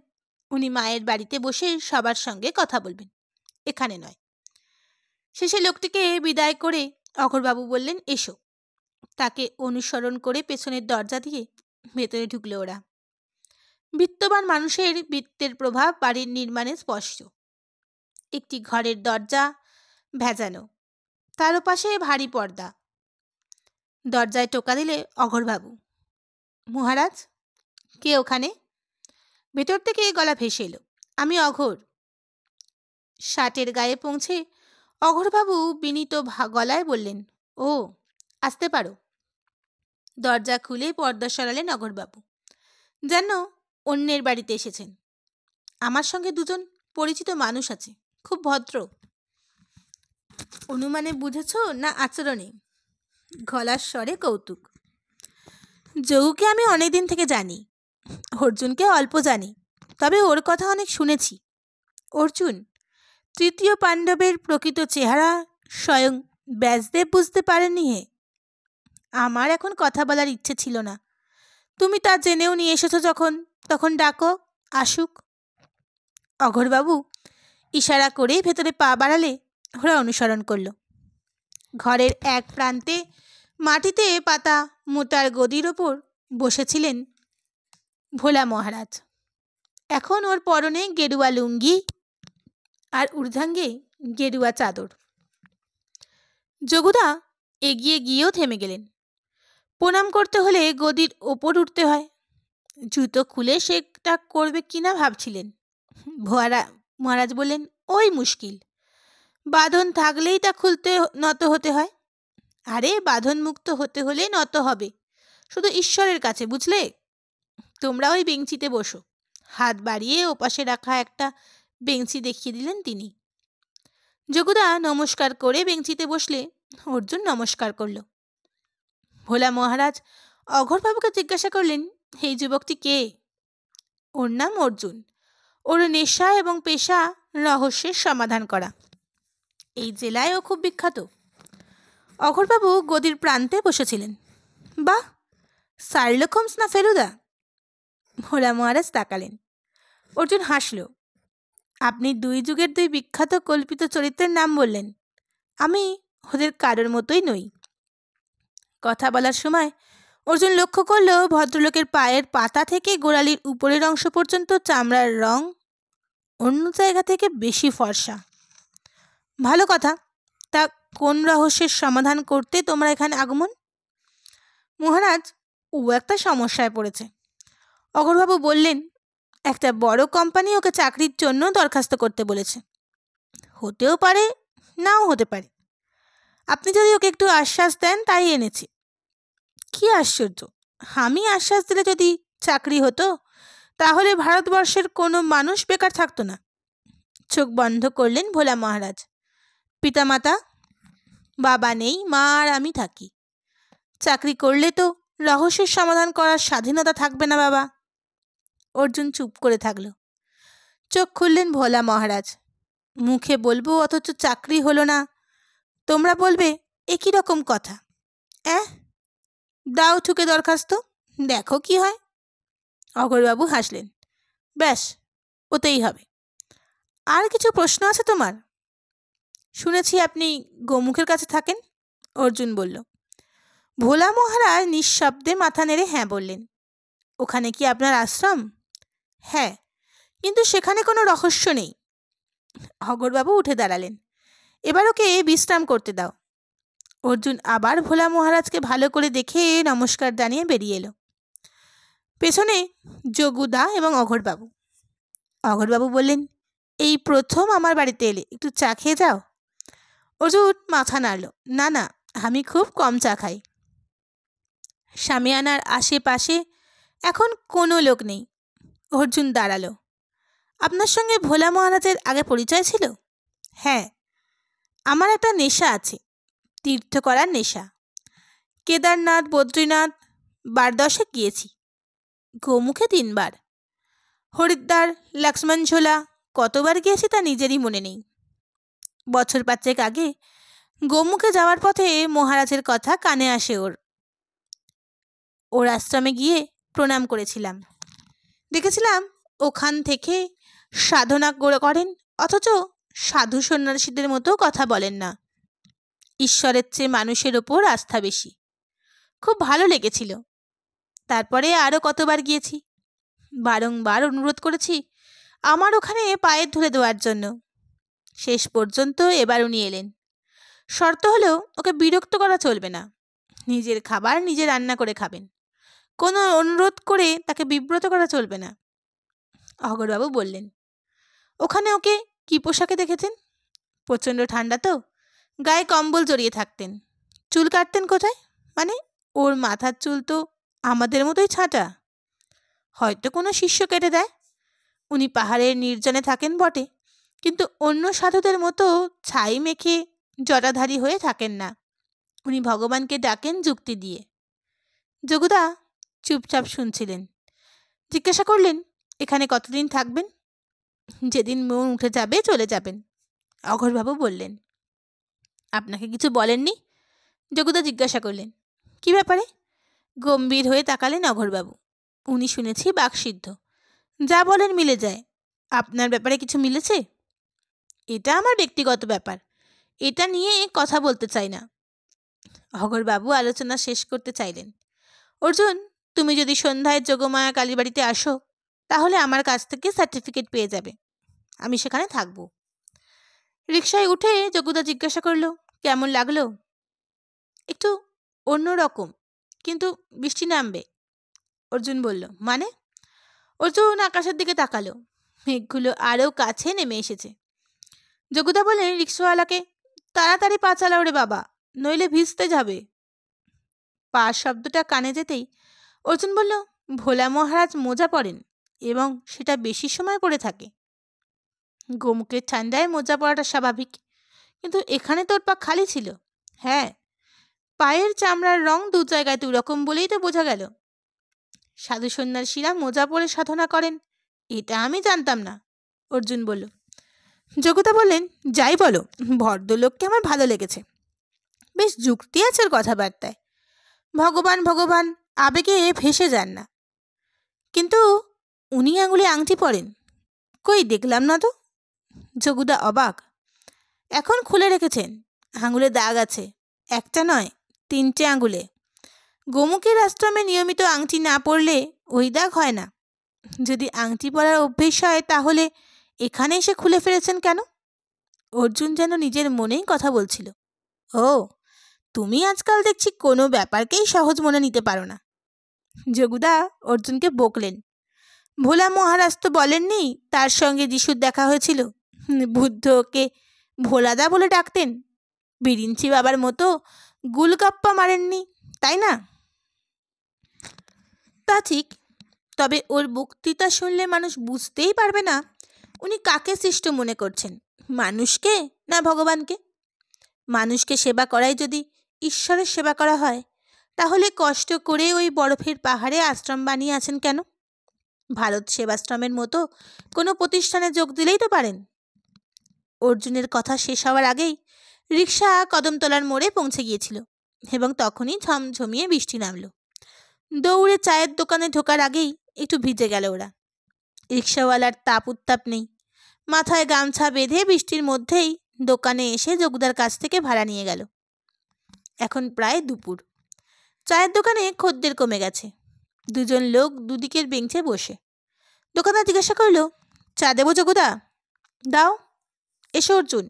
[SPEAKER 1] উনি মায়ের বাড়িতে বসে সবার সঙ্গে কথা বলবেন, এখানে নয়। শেষে লোকটিকে বিদায় করে অঘোরবাবু বললেন, এসো। তাকে অনুসরণ করে পেছনের দরজা দিয়ে ভেতরে ঢুকলো ওরা। বিত্তবান মানুষের বৃত্তের প্রভাব বাড়ির নির্মাণে স্পষ্ট। একটি ঘরের দরজা ভেজানো, তার পাশে ভারী পর্দা। দরজায় টোকা দিলে অঘোরবাবু। মহারাজ? কে ওখানে? ভেতর থেকে গলা ভেসে এলো, আমি অঘোর। শার্টের গায়ে পৌঁছে অঘোরবাবু বিনীত গলায় বললেন, ও, আসতে পারো। দরজা খুলে পর্দা সরালেন অঘোরবাবু, যেন অন্যের বাড়িতে এসেছেন। আমার সঙ্গে 2 জন পরিচিত মানুষ আছে, খুব ভদ্র। অনুমানে বুঝেছ না আচরণে? গলার স্বরে কৌতুক। যোগুকে আমি অনেকদিন থেকে জানি, অর্জুনকে অল্প জানি, তবে ওর কথা অনেক শুনেছি। অর্জুন, 3য় পাণ্ডবের প্রকৃত চেহারা স্বয়ং ব্যাসদেব বুঝতে পারেননি হে। আমার এখন কথা বলার ইচ্ছে ছিল না, তুমি তা জেনেও নিয়ে এসেছ যখন, তখন ডাকো, আসুক। অঘোরবাবু ইশারা করে ভেতরে পা বাড়ালে ওরা অনুসরণ করল। ঘরের এক প্রান্তে মাটিতে পাতা মোটার গদির ওপর বসেছিলেন ভোলা মহারাজ। এখন ওর পরনে গেরুয়া লুঙ্গি আর ঊর্ধ্বাঙ্গে গেরুয়া চাদর। যোগুদা এগিয়ে গিয়েও থেমে গেলেন। প্রণাম করতে হলে গদির ওপর উঠতে হয়। জুতো খুলে সেটা করবে কিনা ভাবছিলেন। মহারাজ বললেন, ওই মুশকিল, বাঁধন থাকলেই তা খুলতে নত হতে হয়। আরে বাঁধন মুক্ত হতে হলে নত হবে শুধু ঈশ্বরের কাছে, বুঝলে? তোমরা ওই বেঞ্চিতে বসো। হাত বাড়িয়ে ওপাশে রাখা একটা বেঞ্চি দেখিয়ে দিলেন তিনি। যোগুদা নমস্কার করে বেঞ্চিতে বসলে অর্জুন নমস্কার করল। ভোলা মহারাজ অঘোরবাবুকে জিজ্ঞাসা করলেন, এই যুবকটি কে? ওর নাম অর্জুন। ওর নেশা এবং পেশা রহস্যের সমাধান করা। এই জেলায় ও খুব বিখ্যাত। অঘোরবাবু গদির প্রান্তে বসেছিলেন। বাহ, শার্লক হোমস না ফেলুদা? ভোলা মহারাজ তাকালেন। অর্জুন হাসল। আপনি 2 যুগের 2 বিখ্যাত কল্পিত চরিত্রের নাম বললেন, আমি ওদের কারোর মতোই নই। কথা বলার সময় অর্জুন লক্ষ্য করল ভদ্রলোকের পায়ের পাতা থেকে গোড়ালির উপরের অংশ পর্যন্ত চামড়ার রং অন্য জায়গা থেকে বেশি ফর্সা। ভালো কথা, তা কোন রহস্যের সমাধান করতে তোমরা এখানে আগমন? মহারাজ, ও একটা সমস্যায় পড়েছে। অঘোরবাবু বললেন, একটা বড় কোম্পানি ওকে চাকরির জন্য দরখাস্ত করতে বলেছে। হতেও পারে, নাও হতে পারে। আপনি যদি ওকে একটু আশ্বাস দেন তাই এনেছি। কি আশ্চর্য, আমি আশ্বাস দিলে যদি চাকরি হতো তাহলে ভারতবর্ষের কোনো মানুষ বেকার থাকতো না। চোখ বন্ধ করলেন ভোলা মহারাজ। পিতামাতা? বাবা নেই, মা আর আমি থাকি। চাকরি করলে তো রহস্যের সমাধান করার স্বাধীনতা থাকবে না বাবা। অর্জুন চুপ করে থাকল। চোখ খুললেন ভোলা মহারাজ। মুখে বলবো অথচ চাকরি হলো না, তোমরা বলবে একই রকম কথা। দাও ঠুকে দরখাস্ত, দেখো কি হয়। অঘোরবাবু হাসলেন। ব্যাস, ওতেই হবে। আর কিছু প্রশ্ন আছে তোমার? শুনেছি আপনি গোমুখের কাছে থাকেন। অর্জুন বলল। ভোলা মহারাজ নিঃশব্দে মাথা নেড়ে হ্যাঁ বললেন। ওখানে কি আপনার আশ্রম? হ্যাঁ, কিন্তু সেখানে কোনো রহস্য নেই। অঘোরবাবু উঠে দাঁড়ালেন। এবার ওকে বিশ্রাম করতে দাও। অর্জুন আবার ভোলা মহারাজকে ভালো করে দেখে নমস্কার জানিয়ে বেরিয়ে এলো। পেছনে যোগুদা এবং অঘোরবাবু। অঘোরবাবু বললেন, এই প্রথম আমার বাড়িতে এলে, একটু চা খেয়ে যাও। অর্জুন মাথা নাড়ল। না না, আমি খুব কম চা খাই। সামিয়ানার আশেপাশে এখন কোনো লোক নেই। অর্জুন দাঁড়ালো। আপনার সঙ্গে ভোলা মহারাজের আগে পরিচয় ছিল? হ্যাঁ, আমার একটা নেশা আছে, তীর্থ করার নেশা। কেদারনাথ, বদ্রীনাথ 12 গিয়েছি। গোমুখে 3 বার। হরিদ্বার, লক্ষ্মণঝোলা কতবার গিয়েছি তা নিজেরই মনে নেই। বছর 5 আগে গোমুখে যাওয়ার পথে মহারাজের কথা কানে আসে। ওর আশ্রমে গিয়ে প্রণাম করেছিলাম। দেখেছিলাম ওখান থেকে সাধনা করেন, অথচ সাধু সন্ন্যাসীদের মতো কথা বলেন না। ঈশ্বরের চেয়ে মানুষের ওপর আস্থা বেশি। খুব ভালো লেগেছিল। তারপরে আরও কতবার গিয়েছি। বারংবার অনুরোধ করেছি আমার ওখানে পায়ের ধুলে দেওয়ার জন্য। শেষ পর্যন্ত এবার উনি এলেন। শর্ত হলেও ওকে বিরক্ত করা চলবে না। নিজের খাবার নিজে রান্না করে খাবেন। কোনো অনুরোধ করে তাকে বিব্রত করা চলবে না। অঘোরবাবু বললেন, ওখানে ওকে কি পোশাকে দেখেছেন? প্রচণ্ড ঠান্ডা তো, গায়ে কম্বল জড়িয়ে থাকতেন। চুল কাটতেন কোথায়? মানে ওর মাথার চুল তো আমাদের মতোই ছাঁটা। হয়তো কোনো শিষ্য কেটে দেয়। উনি পাহাড়ের নির্জনে থাকেন বটে, কিন্তু অন্য সাধুদের মতো ছাই মেখে জটাধারী হয়ে থাকেন না। উনি ভগবানকে ডাকেন যুক্তি দিয়ে। যোগুদা চুপচাপ শুনছিলেন। জিজ্ঞাসা করলেন, এখানে কতদিন থাকবেন? যেদিন মন উঠে যাবে চলে যাবেন। অঘোরবাবু বললেন। আপনাকে কিছু বলেননি? যোগুদা জিজ্ঞাসা করলেন। কি ব্যাপারে? গম্ভীর হয়ে তাকালেন অঘোরবাবু। উনি শুনেছি বাকসিদ্ধ, যা বলেন মিলে যায়। আপনার ব্যাপারে কিছু মিলেছে? এটা আমার ব্যক্তিগত ব্যাপার, এটা নিয়ে কথা বলতে চাই না। অঘোরবাবু আলোচনা শেষ করতে চাইলেন। অর্জুন, তুমি যদি সন্ধ্যায় যোগমায়া কালীবাড়িতে আসো তাহলে আমার কাছ থেকে সার্টিফিকেট পেয়ে যাবে। আমি সেখানে থাকব। রিকশায় উঠে যোগুদা জিজ্ঞাসা করল, কেমন লাগলো? একটু অন্যরকম, কিন্তু বৃষ্টি নামবে। অর্জুন বলল, মানে? অর্জুন আকাশের দিকে তাকালো। মেঘগুলো আরও কাছে নেমে এসেছে। যোগুদা বললেন রিক্সাওয়ালাকে, তাড়াতাড়ি পা চালাও রে বাবা, নইলে ভিজতে যাবে। পা শব্দটা কানে যেতেই অর্জুন বলল, ভোলা মহারাজ মোজা পরেন এবং সেটা বেশি সময় পরে থাকে। গোমুখের ঠান্ডায় মোজা পরাটা স্বাভাবিক, কিন্তু এখানে তোর পা খালি ছিল। হ্যাঁ, পায়ের চামড়ার রং 2 জায়গায় 2 রকম বলেই তো বোঝা গেল। সাধু সন্ন্যাসীরা মোজা পরে সাধনা করেন, এটা আমি জানতাম না। অর্জুন বলল। যোগ্যতা বললেন, যাই বলো, ভদ্রলোককে আমার ভালো লেগেছে। বেশ যুক্তি আছে ওর কথাবার্তায়। ভগবান ভগবান আবেগে ভেসে যান না। কিন্তু উনি আঙুলে আংটি পরেন, কই দেখলাম না তো। যোগুদা অবাক। এখন খুলে রেখেছেন, আঙুলে দাগ আছে, একটা নয় 3টে আঙুলে। গোমুখের আশ্রমে নিয়মিত আংটি না পরলে ওই দাগ হয় না। যদি আংটি পরার অভ্যেস হয় তাহলে এখানে এসে খুলে ফেলেছেন কেন? অর্জুন যেন নিজের মনেই কথা বলছিল। ও, তুমি আজকাল দেখছি কোনো ব্যাপারকেই সহজ মনে নিতে পারো না। যোগুদা অর্জুনকে বকলেন। ভোলা মহারাজ তো বলেননি তার সঙ্গে যিশুর দেখা হয়েছিল? বুদ্ধকে ভোলাদা বলে ডাকতেন। বিরিঞ্চি বাবার মতো গুলগাপ্পা মারেননি, তাই না? তা ঠিক, তবে ওর বক্তৃতা শুনলে মানুষ বুঝতেই পারবে না উনি কাকে সৃষ্ট মনে করছেন, মানুষকে না ভগবানকে। মানুষকে সেবা করাই যদি ঈশ্বরের সেবা করা হয়, তাহলে কষ্ট করে ওই বরফের পাহাড়ে আশ্রম বানিয়ে আছেন কেন? ভারত সেবাশ্রমের মতো কোনো প্রতিষ্ঠানে যোগ দিলেই তো পারেন। অর্জুনের কথা শেষ হওয়ার আগেই রিক্সা কদমতলার মোড়ে পৌঁছে গিয়েছিল এবং তখনই ঝমঝমিয়ে বৃষ্টি নামল। দৌড়ে চায়ের দোকানে ঢোকার আগেই একটু ভিজে গেল ওরা। রিক্সাওয়ালার তাপ উত্তাপ নেই, মাথায় গামছা বেঁধে বৃষ্টির মধ্যেই দোকানে এসে যোগদার কাছ থেকে ভাড়া নিয়ে গেল। এখন প্রায় দুপুর। চায়ের দোকানে খদ্দের কমে গেছে। দুজন লোক দুদিকের বেঞ্চে বসে। দোকানদার জিজ্ঞাসা করল, চা দেবো যোগুদা? দাও। এসো অর্জুন,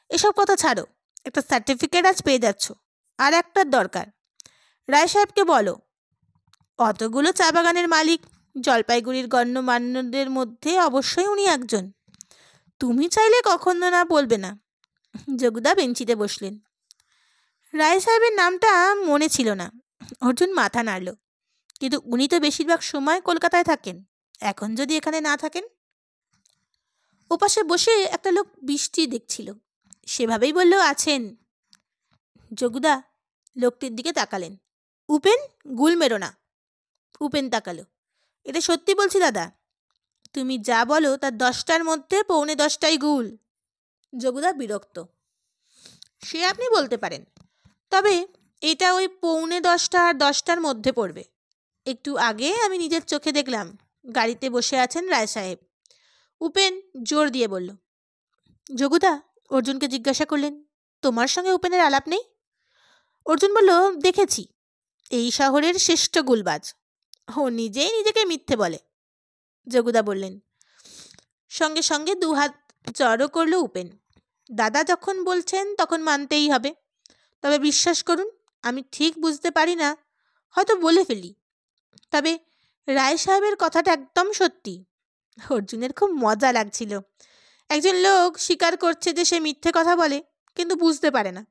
[SPEAKER 1] এসব কথা ছাড়ো, একটা সার্টিফিকেট আজ পেয়ে যাচ্ছ, আর একটার দরকার। রায় সাহেবকে বলো, অতগুলো চা বাগানের মালিক, জলপাইগুড়ির গণ্যমান্যদের মধ্যে অবশ্যই উনি একজন। তুমি চাইলে কখনো না বলবে না। যোগুদা বেঞ্চিতে বসলেন। রায় সাহেবের নামটা মনে ছিল না। অর্জুন মাথা নাড়ল। কিন্তু উনি তো বেশিরভাগ সময় কলকাতায় থাকেন, এখন যদি এখানে না থাকেন? ওপাশে বসে একটা লোক বৃষ্টি দেখছিল, সেভাবেই বলল, আছেন। যোগুদা লোকটির দিকে তাকালেন। উপেন, গুল মেরো না। উপেন তাকালো। এটা সত্যি বলছি দাদা, তুমি যা বলো তার 10টার মধ্যে 9:45 গুল। যোগুদা বিরক্ত। সে আপনি বলতে পারেন, তবে এটা ওই 9:45 আর 10টার মধ্যে পড়বে। একটু আগে আমি নিজের চোখে দেখলাম গাড়িতে বসে আছেন রায় সাহেব। উপেন জোর দিয়ে বলল। যোগুদা অর্জুনকে জিজ্ঞাসা করলেন, তোমার সঙ্গে উপেনের আলাপ নেই? অর্জুন বলল, দেখেছি, এই শহরের শ্রেষ্ঠ গুলবাজ। ও নিজেই নিজেকে মিথ্যে বলে। যোগুদা বললেন। সঙ্গে সঙ্গে দুহাত জড়ো করল উপেন। দাদা যখন বলছেন তখন মানতেই হবে। তবে বিশ্বাস করুন, আমি ঠিক বুঝতে পারি না, হয়তো বলে ফেলি, তবে রায় সাহেবের কথাটা একদম সত্যি। অর্জুনের খুব মজা লাগছিল। একজন লোক স্বীকার করছে যে সে মিথ্যে কথা বলে, কিন্তু বুঝতে পারে না।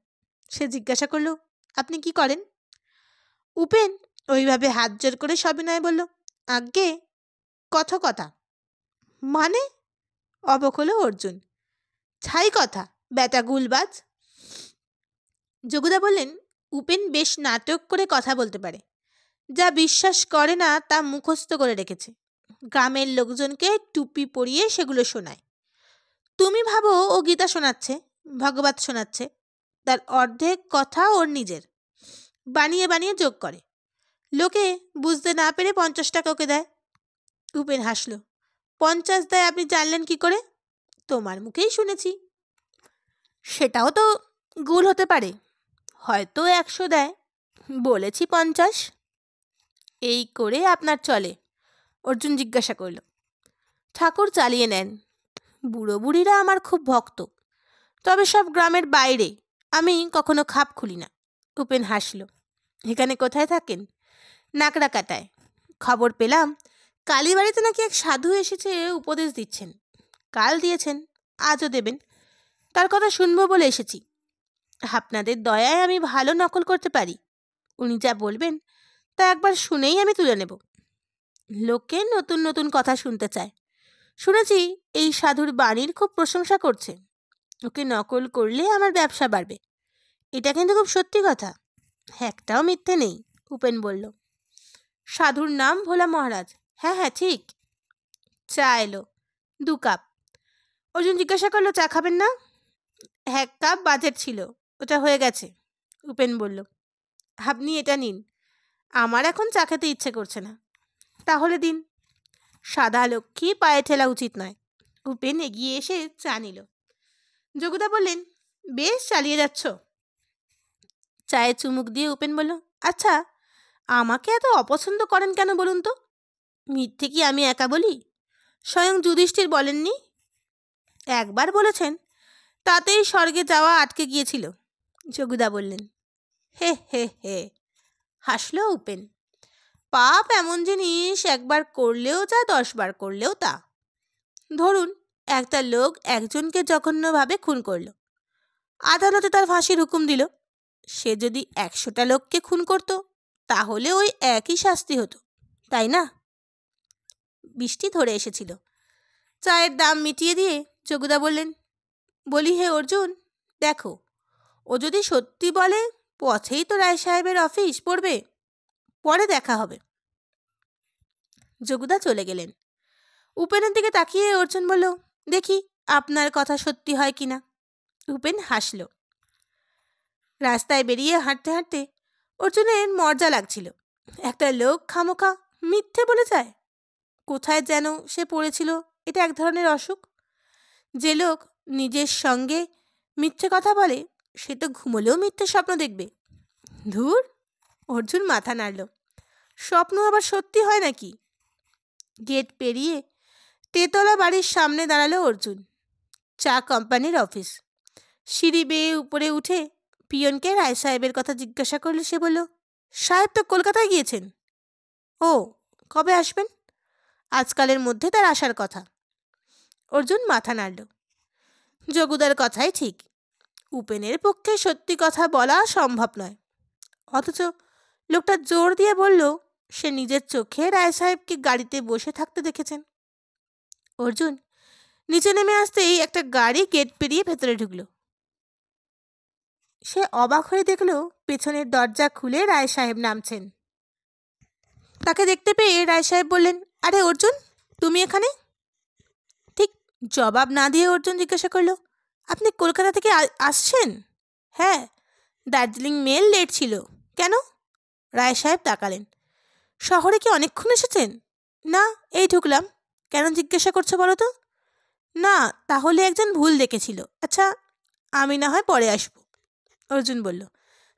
[SPEAKER 1] সে জিজ্ঞাসা করল, আপনি কি করেন? উপেন ওইভাবে হাত জোর করে সবিনয়ে বলল, আজ্ঞে কথা। মানে? অবাক হলো অর্জুন। ছাই কথা, ব্যাটা গুলবাজ। যোগুদা বললেন, উপেন বেশ নাটক করে কথা বলতে পারে। যা বিশ্বাস করে না তা মুখস্থ করে রেখেছে। গ্রামের লোকজনকে টুপি পরিয়ে সেগুলো শোনায়। তুমি ভাবো ও গীতা শোনাচ্ছে, ভগবত শোনাচ্ছে। তার অর্ধেক কথা ওর নিজের, বানিয়ে বানিয়ে যোগ করে। লোকে বুঝতে না পেরে 50 টাকা ওকে দেয়। উপেন হাসল। 50 দেয় আপনি জানলেন কি করে? তোমার মুখেই শুনেছি। সেটাও তো গুল হতে পারে, হয়তো 100 দেয়, বলেছি 50। এই করে আপনার চলে? অর্জুন জিজ্ঞাসা করল। ঠাকুর চালিয়ে নেন। বুড়ো বুড়িরা আমার খুব ভক্ত, তবে সব গ্রামের বাইরে, আমি কখনো খাপ খুলি না। উপেন হাসল। এখানে কোথায় থাকেন? নাকড়া কাটায়। খবর পেলাম কালীবাড়িতে নাকি এক সাধু এসেছে, উপদেশ দিচ্ছেন। কাল দিয়েছেন, আজও দেবেন। তার কথা শুনবো বলে এসেছি। আপনাদের দয়ায় আমি ভালো নকল করতে পারি। উনি যা বলবেন তা একবার শুনেই আমি তুলে নেব। লোকে নতুন নতুন কথা শুনতে চায়। শুনেছি এই সাধুর বাণীর খুব প্রশংসা করছে। ওকে নকল করলে আমার ব্যবসা বাড়বে। এটা কিন্তু খুব সত্যি কথা, একটাও মিথ্যে নেই। উপেন বলল। সাধুর নাম ভোলা মহারাজ? হ্যাঁ ঠিক। চা এলো 2 কাপ। অর্জুন জিজ্ঞাসা করলো, চা খাবেন না? 1 কাপ বাজেট ছিল, ওটা হয়ে গেছে। উপেন বলল, আপনি এটা নিন, আমার এখন চা খেতে ইচ্ছে করছে না। তাহলে দিন। সাদা লক্ষ্মী পায়ে ঠেলা উচিত নয়। উপেন এগিয়ে এসে চা নিল। যোগুদা বললেন, বেশ চালিয়ে যাচ্ছ। চায়ে চুমুক দিয়ে উপেন বলল, আচ্ছা আমাকে এত অপছন্দ করেন কেন বলুন তো? মিথ্যে কি আমি একা বলি? স্বয়ং যুধিষ্ঠির বলেননি? একবার বলেছেন, তাতেই স্বর্গে যাওয়া আটকে গিয়েছিল। যোগিদা বললেন। হে হে হে, হাসল উপেন। পাপ এমন জিনিস, একবার করলেও যা, 10বার করলেও তা। ধরুন একটা লোক একজনকে জঘন্যভাবে খুন করল, আদালতে তার ফাঁসির হুকুম দিল। সে যদি 100টা লোককে খুন করত, তাহলে ওই একই শাস্তি হতো, তাই না? বৃষ্টি ধরে এসেছিল। চায়ের দাম মিটিয়ে দিয়ে যোগিদা বললেন, বলি হে অর্জুন, দেখো, ও যদি সত্যি বলে, পথেই তো রায় সাহেবের অফিস পড়বে, পরে দেখা হবে। যোগিদা চলে গেলেন। উপেনের দিকে তাকিয়ে অর্জুন বলল, দেখি আপনার কথা সত্যি হয় কিনা। উপেন হাসল। রাস্তায় বেরিয়ে হাঁটতে হাঁটতে অর্জুনের মজা লাগছিল। একটা লোক খামোখা মিথ্যে বলে যায়। কোথায় যেন সে পড়েছিল, এটা এক ধরনের অসুখ। যে লোক নিজের সঙ্গে মিথ্যে কথা বলে, সে তো ঘুমোলেও মিথ্যে স্বপ্ন দেখবে। ধুর, অর্জুন মাথা নাড়ল। স্বপ্ন আবার সত্যি হয় নাকি? গেট পেরিয়ে তেতলা বাড়ির সামনে দাঁড়ালো অর্জুন। চা কোম্পানির অফিস। সিঁড়ি বেয়ে উপরে উঠে পিয়নকে রায় সাহেবের কথা জিজ্ঞাসা করলে সে বলল, সাহেব তো কলকাতায় গিয়েছেন। ও, কবে আসবেন? আজকালের মধ্যে তার আসার কথা। অর্জুন মাথা নাড়ল। যোগুদার কথাই ঠিক। উপেনের পক্ষে সত্যি কথা বলা সম্ভব নয়। অথচ লোকটা জোর দিয়ে বলল সে নিজের চোখে রায় সাহেবকে গাড়িতে বসে থাকতে দেখেছেন। অর্জুন নিচে নেমে আসতেই একটা গাড়ি গেট পেরিয়ে ভেতরে ঢুকল। সে অবাক হয়ে দেখল পেছনের দরজা খুলে রায় সাহেব নামছেন। তাকে দেখতে পেয়ে রায় সাহেব বললেন, আরে অর্জুন, তুমি এখানে? ঠিক জবাব না দিয়ে অর্জুন জিজ্ঞাসা করল, আপনি কলকাতা থেকে আসছেন? হ্যাঁ, দার্জিলিং মেল লেট ছিল। কেন? রায় সাহেব তাকালেন। শহরে কি অনেকক্ষণ এসেছেন? না, এই ঢুকলাম। কেন জিজ্ঞাসা করছো বলো তো? না, তাহলে একজন ভুল দেখেছিল। আচ্ছা, আমি না হয় পরে আসবো। অর্জুন বলল,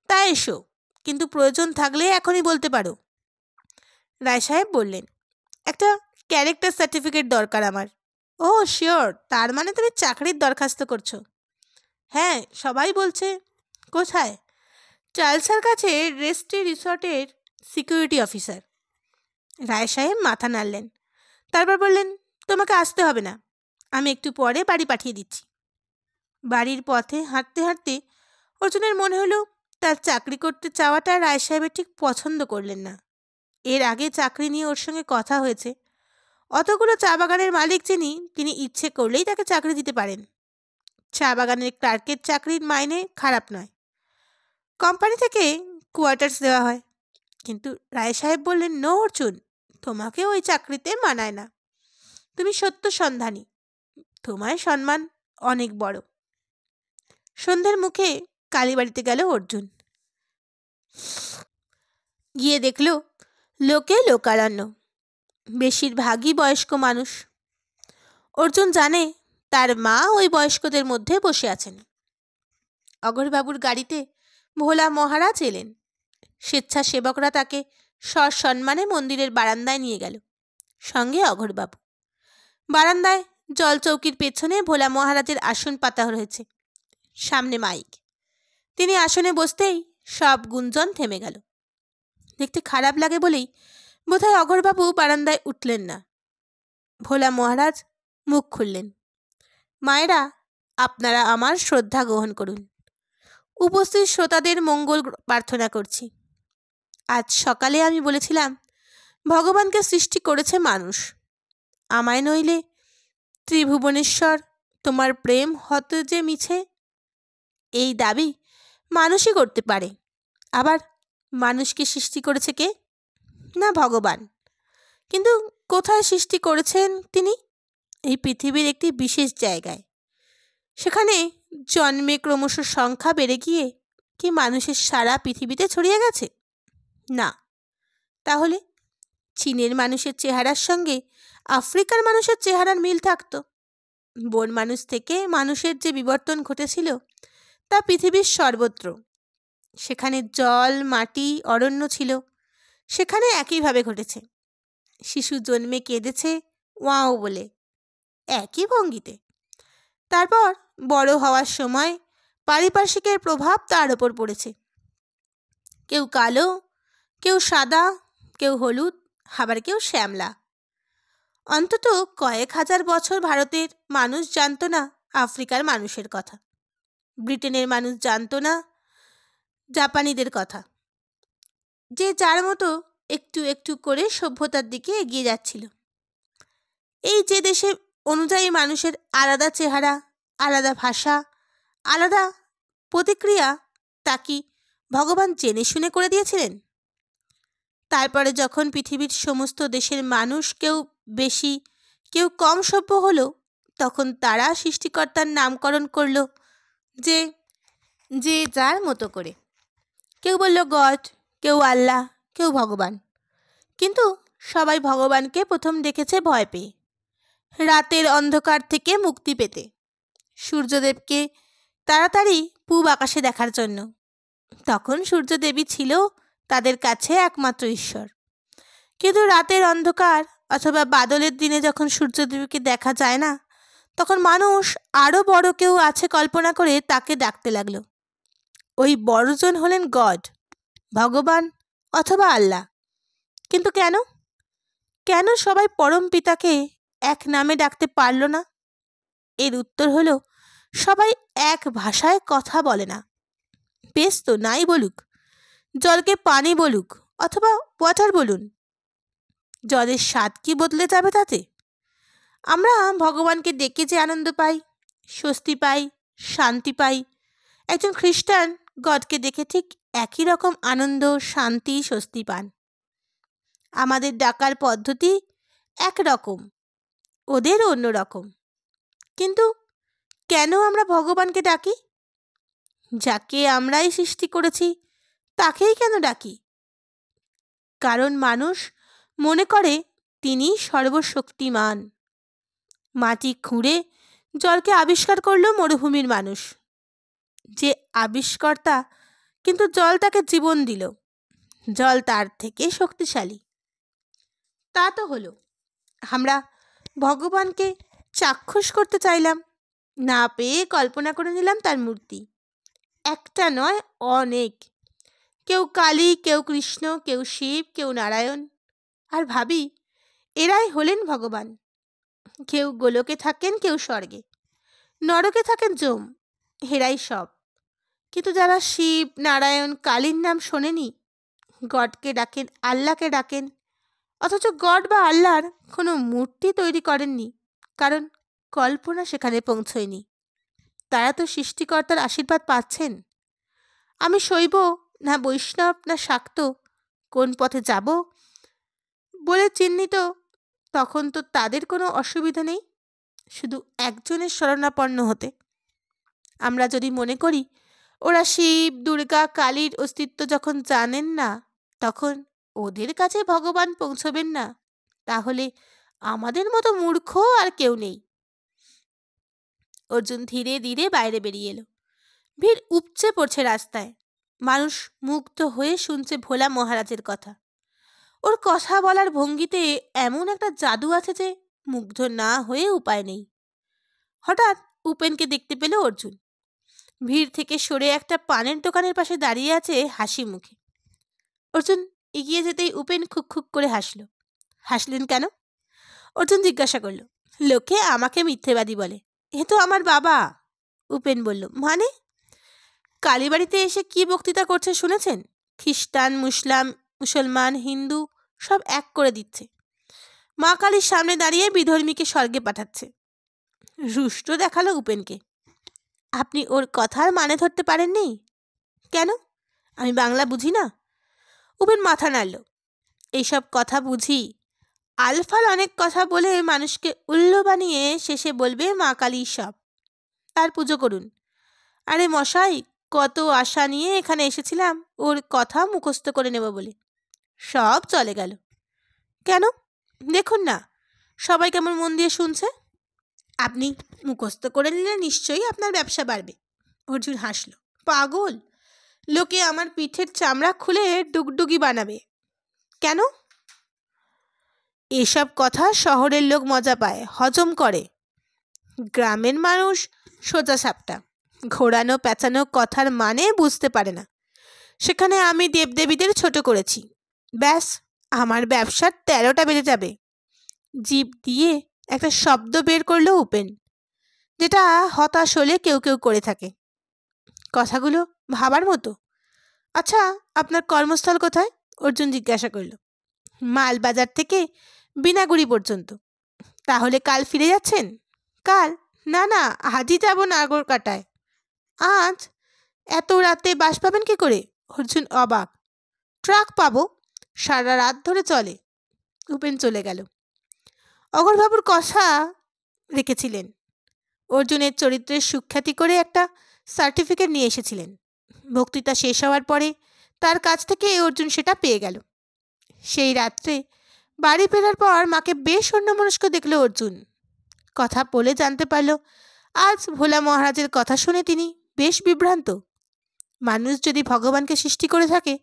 [SPEAKER 1] তা এসো, কিন্তু প্রয়োজন থাকলে এখনই বলতে পারো। রায় সাহেব বললেন, একটা ক্যারেক্টার সার্টিফিকেট দরকার আমার। ও শিওর, তার মানে তুমি চাকরির দরখাস্ত করছো? হ্যাঁ, সবাই বলছে। কোথায়? চার্লসের কাছে রেস্ট্রি রিসর্টের সিকিউরিটি অফিসার। রায় সাহেব মাথা নাড়লেন। তারপর বললেন, তোমাকে আসতে হবে না, আমি একটু পরে বাড়ি পাঠিয়ে দিচ্ছি। বাড়ির পথে হাঁটতে হাঁটতে অর্জুনের মনে হলো তার চাকরি করতে চাওয়াটা রায় সাহেবের ঠিক পছন্দ করলেন না। এর আগে চাকরি নিয়ে ওর সঙ্গে কথা হয়েছে। অতগুলো চা বাগানের মালিক যিনি, তিনি ইচ্ছে করলেই তাকে চাকরি দিতে পারেন। চা বাগানের ক্লার্কের চাকরির মাইনে খারাপ নয়, কোম্পানি থেকে কোয়ার্টার্স দেওয়া হয়। কিন্তু রায় সাহেব বললেন, নো অর্জুন, তোমাকে ওই চাকরিতে মানায় না। তুমি সত্য সন্ধানী, তোমার সম্মান অনেক বড়। সন্ধ্যের মুখে কালীবাড়িতে গেল অর্জুন। গিয়ে দেখল লোকে লোকারণ্য, বেশিরভাগই বয়স্ক মানুষ। অর্জুন জানে তার মা ওই বয়স্কদের মধ্যে বসে আছেন। অঘোরবাবুর গাড়িতে ভোলা মহারাজ এলেন। স্বেচ্ছাসেবকরা তাকে সসম্মানে মন্দিরের বারান্দায় নিয়ে গেল, সঙ্গে অঘোরবাবু। বারান্দায় জলচৌকির পেছনে ভোলা মহারাজের আসন পাতা রয়েছে, সামনে মাইক। তিনি আসনে বসতেই সব গুঞ্জন থেমে গেল। দেখতে খারাপ লাগে বলেই বোধহয় অঘোরবাবু বারান্দায় উঠলেন না। ভোলা মহারাজ মুখ খুললেন, মায়েরা, আপনারা আমার শ্রদ্ধা গ্রহণ করুন। উপস্থিত শ্রোতাদের মঙ্গল প্রার্থনা করছি। আজ সকালে আমি বলেছিলাম ভগবানকে সৃষ্টি করেছে মানুষ, আমায় নইলে ত্রিভুবনেশ্বর তোমার প্রেম হত যে মিছে। এই দাবি মানুষই করতে পারে। আবার মানুষকে সৃষ্টি করেছে কে? না, ভগবান। কিন্তু কোথায় সৃষ্টি করেছেন তিনি? এই পৃথিবীর একটি বিশেষ জায়গায়। সেখানে জন্মে ক্রমশ সংখ্যা বেড়ে গিয়ে কি মানুষের সারা পৃথিবীতে ছড়িয়ে গেছে? না। তাহলে চীনের মানুষের চেহারার সঙ্গে আফ্রিকার মানুষের চেহারার মিল থাকত। বন মানুষ থেকে মানুষের যে বিবর্তন ঘটেছিল তা পৃথিবীর সর্বত্র। সেখানে জল, মাটি, অরণ্য ছিল, সেখানে একইভাবে ঘটেছে। শিশু জন্মে কেঁদেছে ওয়াও বলে, একই ভঙ্গিতে। তারপর বড় হওয়ার সময় পারিপার্শ্বিকের প্রভাব তার ওপর পড়েছে। কেউ কালো, কেউ সাদা, কেউ হলুদ, আবার কেউ শ্যামলা। অন্তত কয়েক হাজার বছর ভারতের মানুষ জানত না আফ্রিকার মানুষের কথা, ব্রিটেনের মানুষ জানত না জাপানিদের কথা, যে যার মতো একটু একটু করে সভ্যতার দিকে এগিয়ে যাচ্ছিল। এই যে দেশে অনুযায়ী মানুষের আলাদা চেহারা, আলাদা ভাষা, আলাদা প্রতিক্রিয়া, তা কি ভগবান জেনে শুনে করে দিয়েছিলেন? তারপরে যখন পৃথিবীর সমস্ত দেশের মানুষ কেউ বেশি কেউ কম সভ্য হলো, তখন তারা সৃষ্টিকর্তার নামকরণ করলো যে যে যার মতো করে। কেউ বলল গড, কেউ আল্লাহ, কেউ ভগবান। কিন্তু সবাই ভগবানকে প্রথম দেখেছে ভয় পেয়ে, রাতের অন্ধকার থেকে মুক্তি পেতে, সূর্যদেবকে তাড়াতাড়ি পূব আকাশে দেখার জন্য। তখন সূর্যদেবী ছিল তাদের কাছে একমাত্র ঈশ্বর। কিন্তু রাতের অন্ধকার অথবা বাদলের দিনে যখন সূর্যদেবীকে দেখা যায় না, তখন মানুষ আরও বড় কেউ আছে কল্পনা করে তাকে ডাকতে লাগলো। ওই বড়জন হলেন গড, ভগবান অথবা আল্লাহ। কিন্তু কেন কেন সবাই পরম পিতাকে এক নামে ডাকতে পারল না? এর উত্তর হলো, সবাই এক ভাষায় কথা বলে না। বেশ তো, নাই বলুক, জলকে পানি বলুক অথবা ওয়াটার বলুন, জলের স্বাদ কি বদলে যাবে তাতে? আমরা ভগবানকে ডেকে যে আনন্দ পাই, স্বস্তি পাই, শান্তি পাই, একজন খ্রিস্টান গডকে দেখে ঠিক একই রকম আনন্দ, শান্তি, স্বস্তি পান। আমাদের ডাকার পদ্ধতি একরকম, ওদের অন্য রকম। কিন্তু কেন আমরা ভগবানকে ডাকি? যাকে আমরাই সৃষ্টি করেছি তাকেই কেন ডাকি? কারণ মানুষ মনে করে তিনি সর্বশক্তিমান। মাটি খুঁড়ে জলকে আবিষ্কার করলো মরুভূমির মানুষ, যে আবিষ্কর্তা, কিন্তু জল তাকে জীবন দিল। জল তার থেকে শক্তিশালী। তা তো হলো, আমরা ভগবানকে চাক্ষুষ করতে চাইলাম, না পেয়ে কল্পনা করে নিলাম তার মূর্তি। একটা নয়, অনেক। কেউ কালী, কেউ কৃষ্ণ, কেউ শিব, কেউ নারায়ণ। আর ভাবি এরাই হলেন ভগবান। কেউ গোলকে থাকেন, কেউ স্বর্গে, নরকে থাকেন যম, হেরাই সব। কিন্তু যারা শিব, নারায়ণ, কালীর নাম শোনেনি, গডকে ডাকেন, আল্লাহকে ডাকেন, অথচ গড বা আল্লাহর কোনো মূর্তি তৈরি করেননি, কারণ কল্পনা সেখানে পৌঁছয়নি, তারা তো সৃষ্টিকর্তার আশীর্বাদ পাচ্ছেন। আমি শৈব না বৈষ্ণব না শাক্ত, কোন পথে যাব বলে চিহ্নিত, তখন তো তাদের কোনো অসুবিধা নেই শুধু একজনের শরণাপন্ন হতে। আমরা যদি মনে করি ওরা শিব, দুর্গা, কালীর অস্তিত্ব যখন জানেন না, তখন ওদের কাছে ভগবান পৌঁছবেন না, তাহলে আমাদের মতো মূর্খ আর কেউ নেই। অর্জুন ধীরে ধীরে বাইরে বেরিয়ে এলো। ভিড় উপচে পড়ছে রাস্তায়। মানুষ মুগ্ধ হয়ে শুনছে ভোলা মহারাজের কথা। ওর কথা বলার ভঙ্গিতে এমন একটা জাদু আছে যে মুগ্ধ না হয়ে উপায় নেই। হঠাৎ উপেনকে দেখতে পেল অর্জুন। ভিড় থেকে সরে একটা পানের দোকানের পাশে দাঁড়িয়ে আছে হাসি মুখে। অর্জুন এগিয়ে যেতেই উপেন খুক খুক করে হাসল। হাসলেন কেন? অর্জুন জিজ্ঞাসা করল। লোকে আমাকে মিথ্যেবাদী বলে, এ তো আমার বাবা। উপেন বলল, মানে? কালীবাড়িতে এসে কি বক্তৃতা করছে শুনেছেন? খ্রিস্টান, মুসলমান, হিন্দু সব এক করে দিচ্ছে। মা কালীর সামনে দাঁড়িয়ে বিধর্মীকে স্বর্গে পাঠাচ্ছে। রুষ্ট দেখালো উপেনকে। আপনি ওর কথার মানে ধরতে পারেননি? কেন? আমি বাংলা বুঝি না? উপেন মাথা নাড়ল। এইসব কথা বুঝি। আলফাল অনেক কথা বলে মানুষকে উল্লু বানিয়ে শেষে বলবে মা কালী সব, তার পুজো করুন। আরে মশাই, কত আশা নিয়ে এখানে এসেছিলাম ওর কথা মুখস্থ করে নেব বলে, সব চলে গেল। কেন? দেখুন না সবাই কেমন মন দিয়ে শুনছে। আপনি মুখস্থ করে নিলে নিশ্চয়ই আপনার ব্যবসা বাড়বে। অর্জুন হাসল। পাগল, লোকে আমার পিঠের চামড়া খুলে ডুগডুগি বানাবে। কেন? এসব কথা শহরের লোক মজা পায়, হজম করে। গ্রামের মানুষ সোজা সাপটা, ঘোরানো পেঁচানো কথার মানে বুঝতে পারে না। সেখানে আমি দেবদেবীদের ছোট করেছি, ব্যাস আমার ব্যবসার 13টা বেজে যাবে। জিভ দিয়ে একটা শব্দ বের করলো উপেন, যেটা হতাশ হলে কেউ কেউ করে থাকে। কথাগুলো ভাবার মতো। আচ্ছা, আপনার কর্মস্থল কোথায়? অর্জুন জিজ্ঞাসা করল। মালবাজার থেকে বিনাগুড়ি পর্যন্ত। তাহলে কাল ফিরে যাচ্ছেন? কাল? না না, আজই যাব নাগরকাটায়। আজ? এত রাতে বাস পাবেন কি করে? অর্জুন অবাক। ট্রাক পাবো, সারা রাত ধরে চলে। উপেন চলে গেল। অগরবাবুর কথা রেখেছিলেন। অর্জুনের চরিত্রের সুখ্যাতি করে একটা সার্টিফিকেট নিয়ে এসেছিলেন। বক্তৃতা শেষ হওয়ার পরে তার কাছ থেকে অর্জুন সেটা পেয়ে গেল। সেই রাত্রে বাড়ি ফেরার পর মাকে বেশ অন্যমনস্ক দেখল অর্জুন। কথা বলে জানতে পারল আজ ভোলা মহারাজের কথা শুনে তিনি বেশ বিভ্রান্ত। মানুষ যদি ভগবানকে সৃষ্টি করে থাকে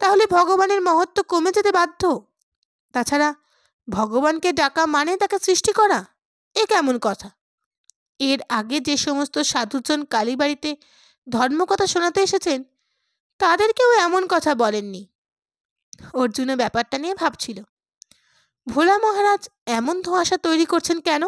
[SPEAKER 1] তাহলে ভগবানের মহত্ব কমে যেতে বাধ্য। তাছাড়া ভগবানকে ডাকা মানে তাকে সৃষ্টি করা, এ কেমন কথা? এর আগে যে সমস্ত সাধুজন কালীবাড়িতে ধর্মকথা শোনাতে এসেছেন তাদের কেউ এমন কথা বলেননি। অর্জুনও ব্যাপারটা নিয়ে ভাবছিল, ভোলা মহারাজ এমন ধোঁয়াশা তৈরি করছেন কেন?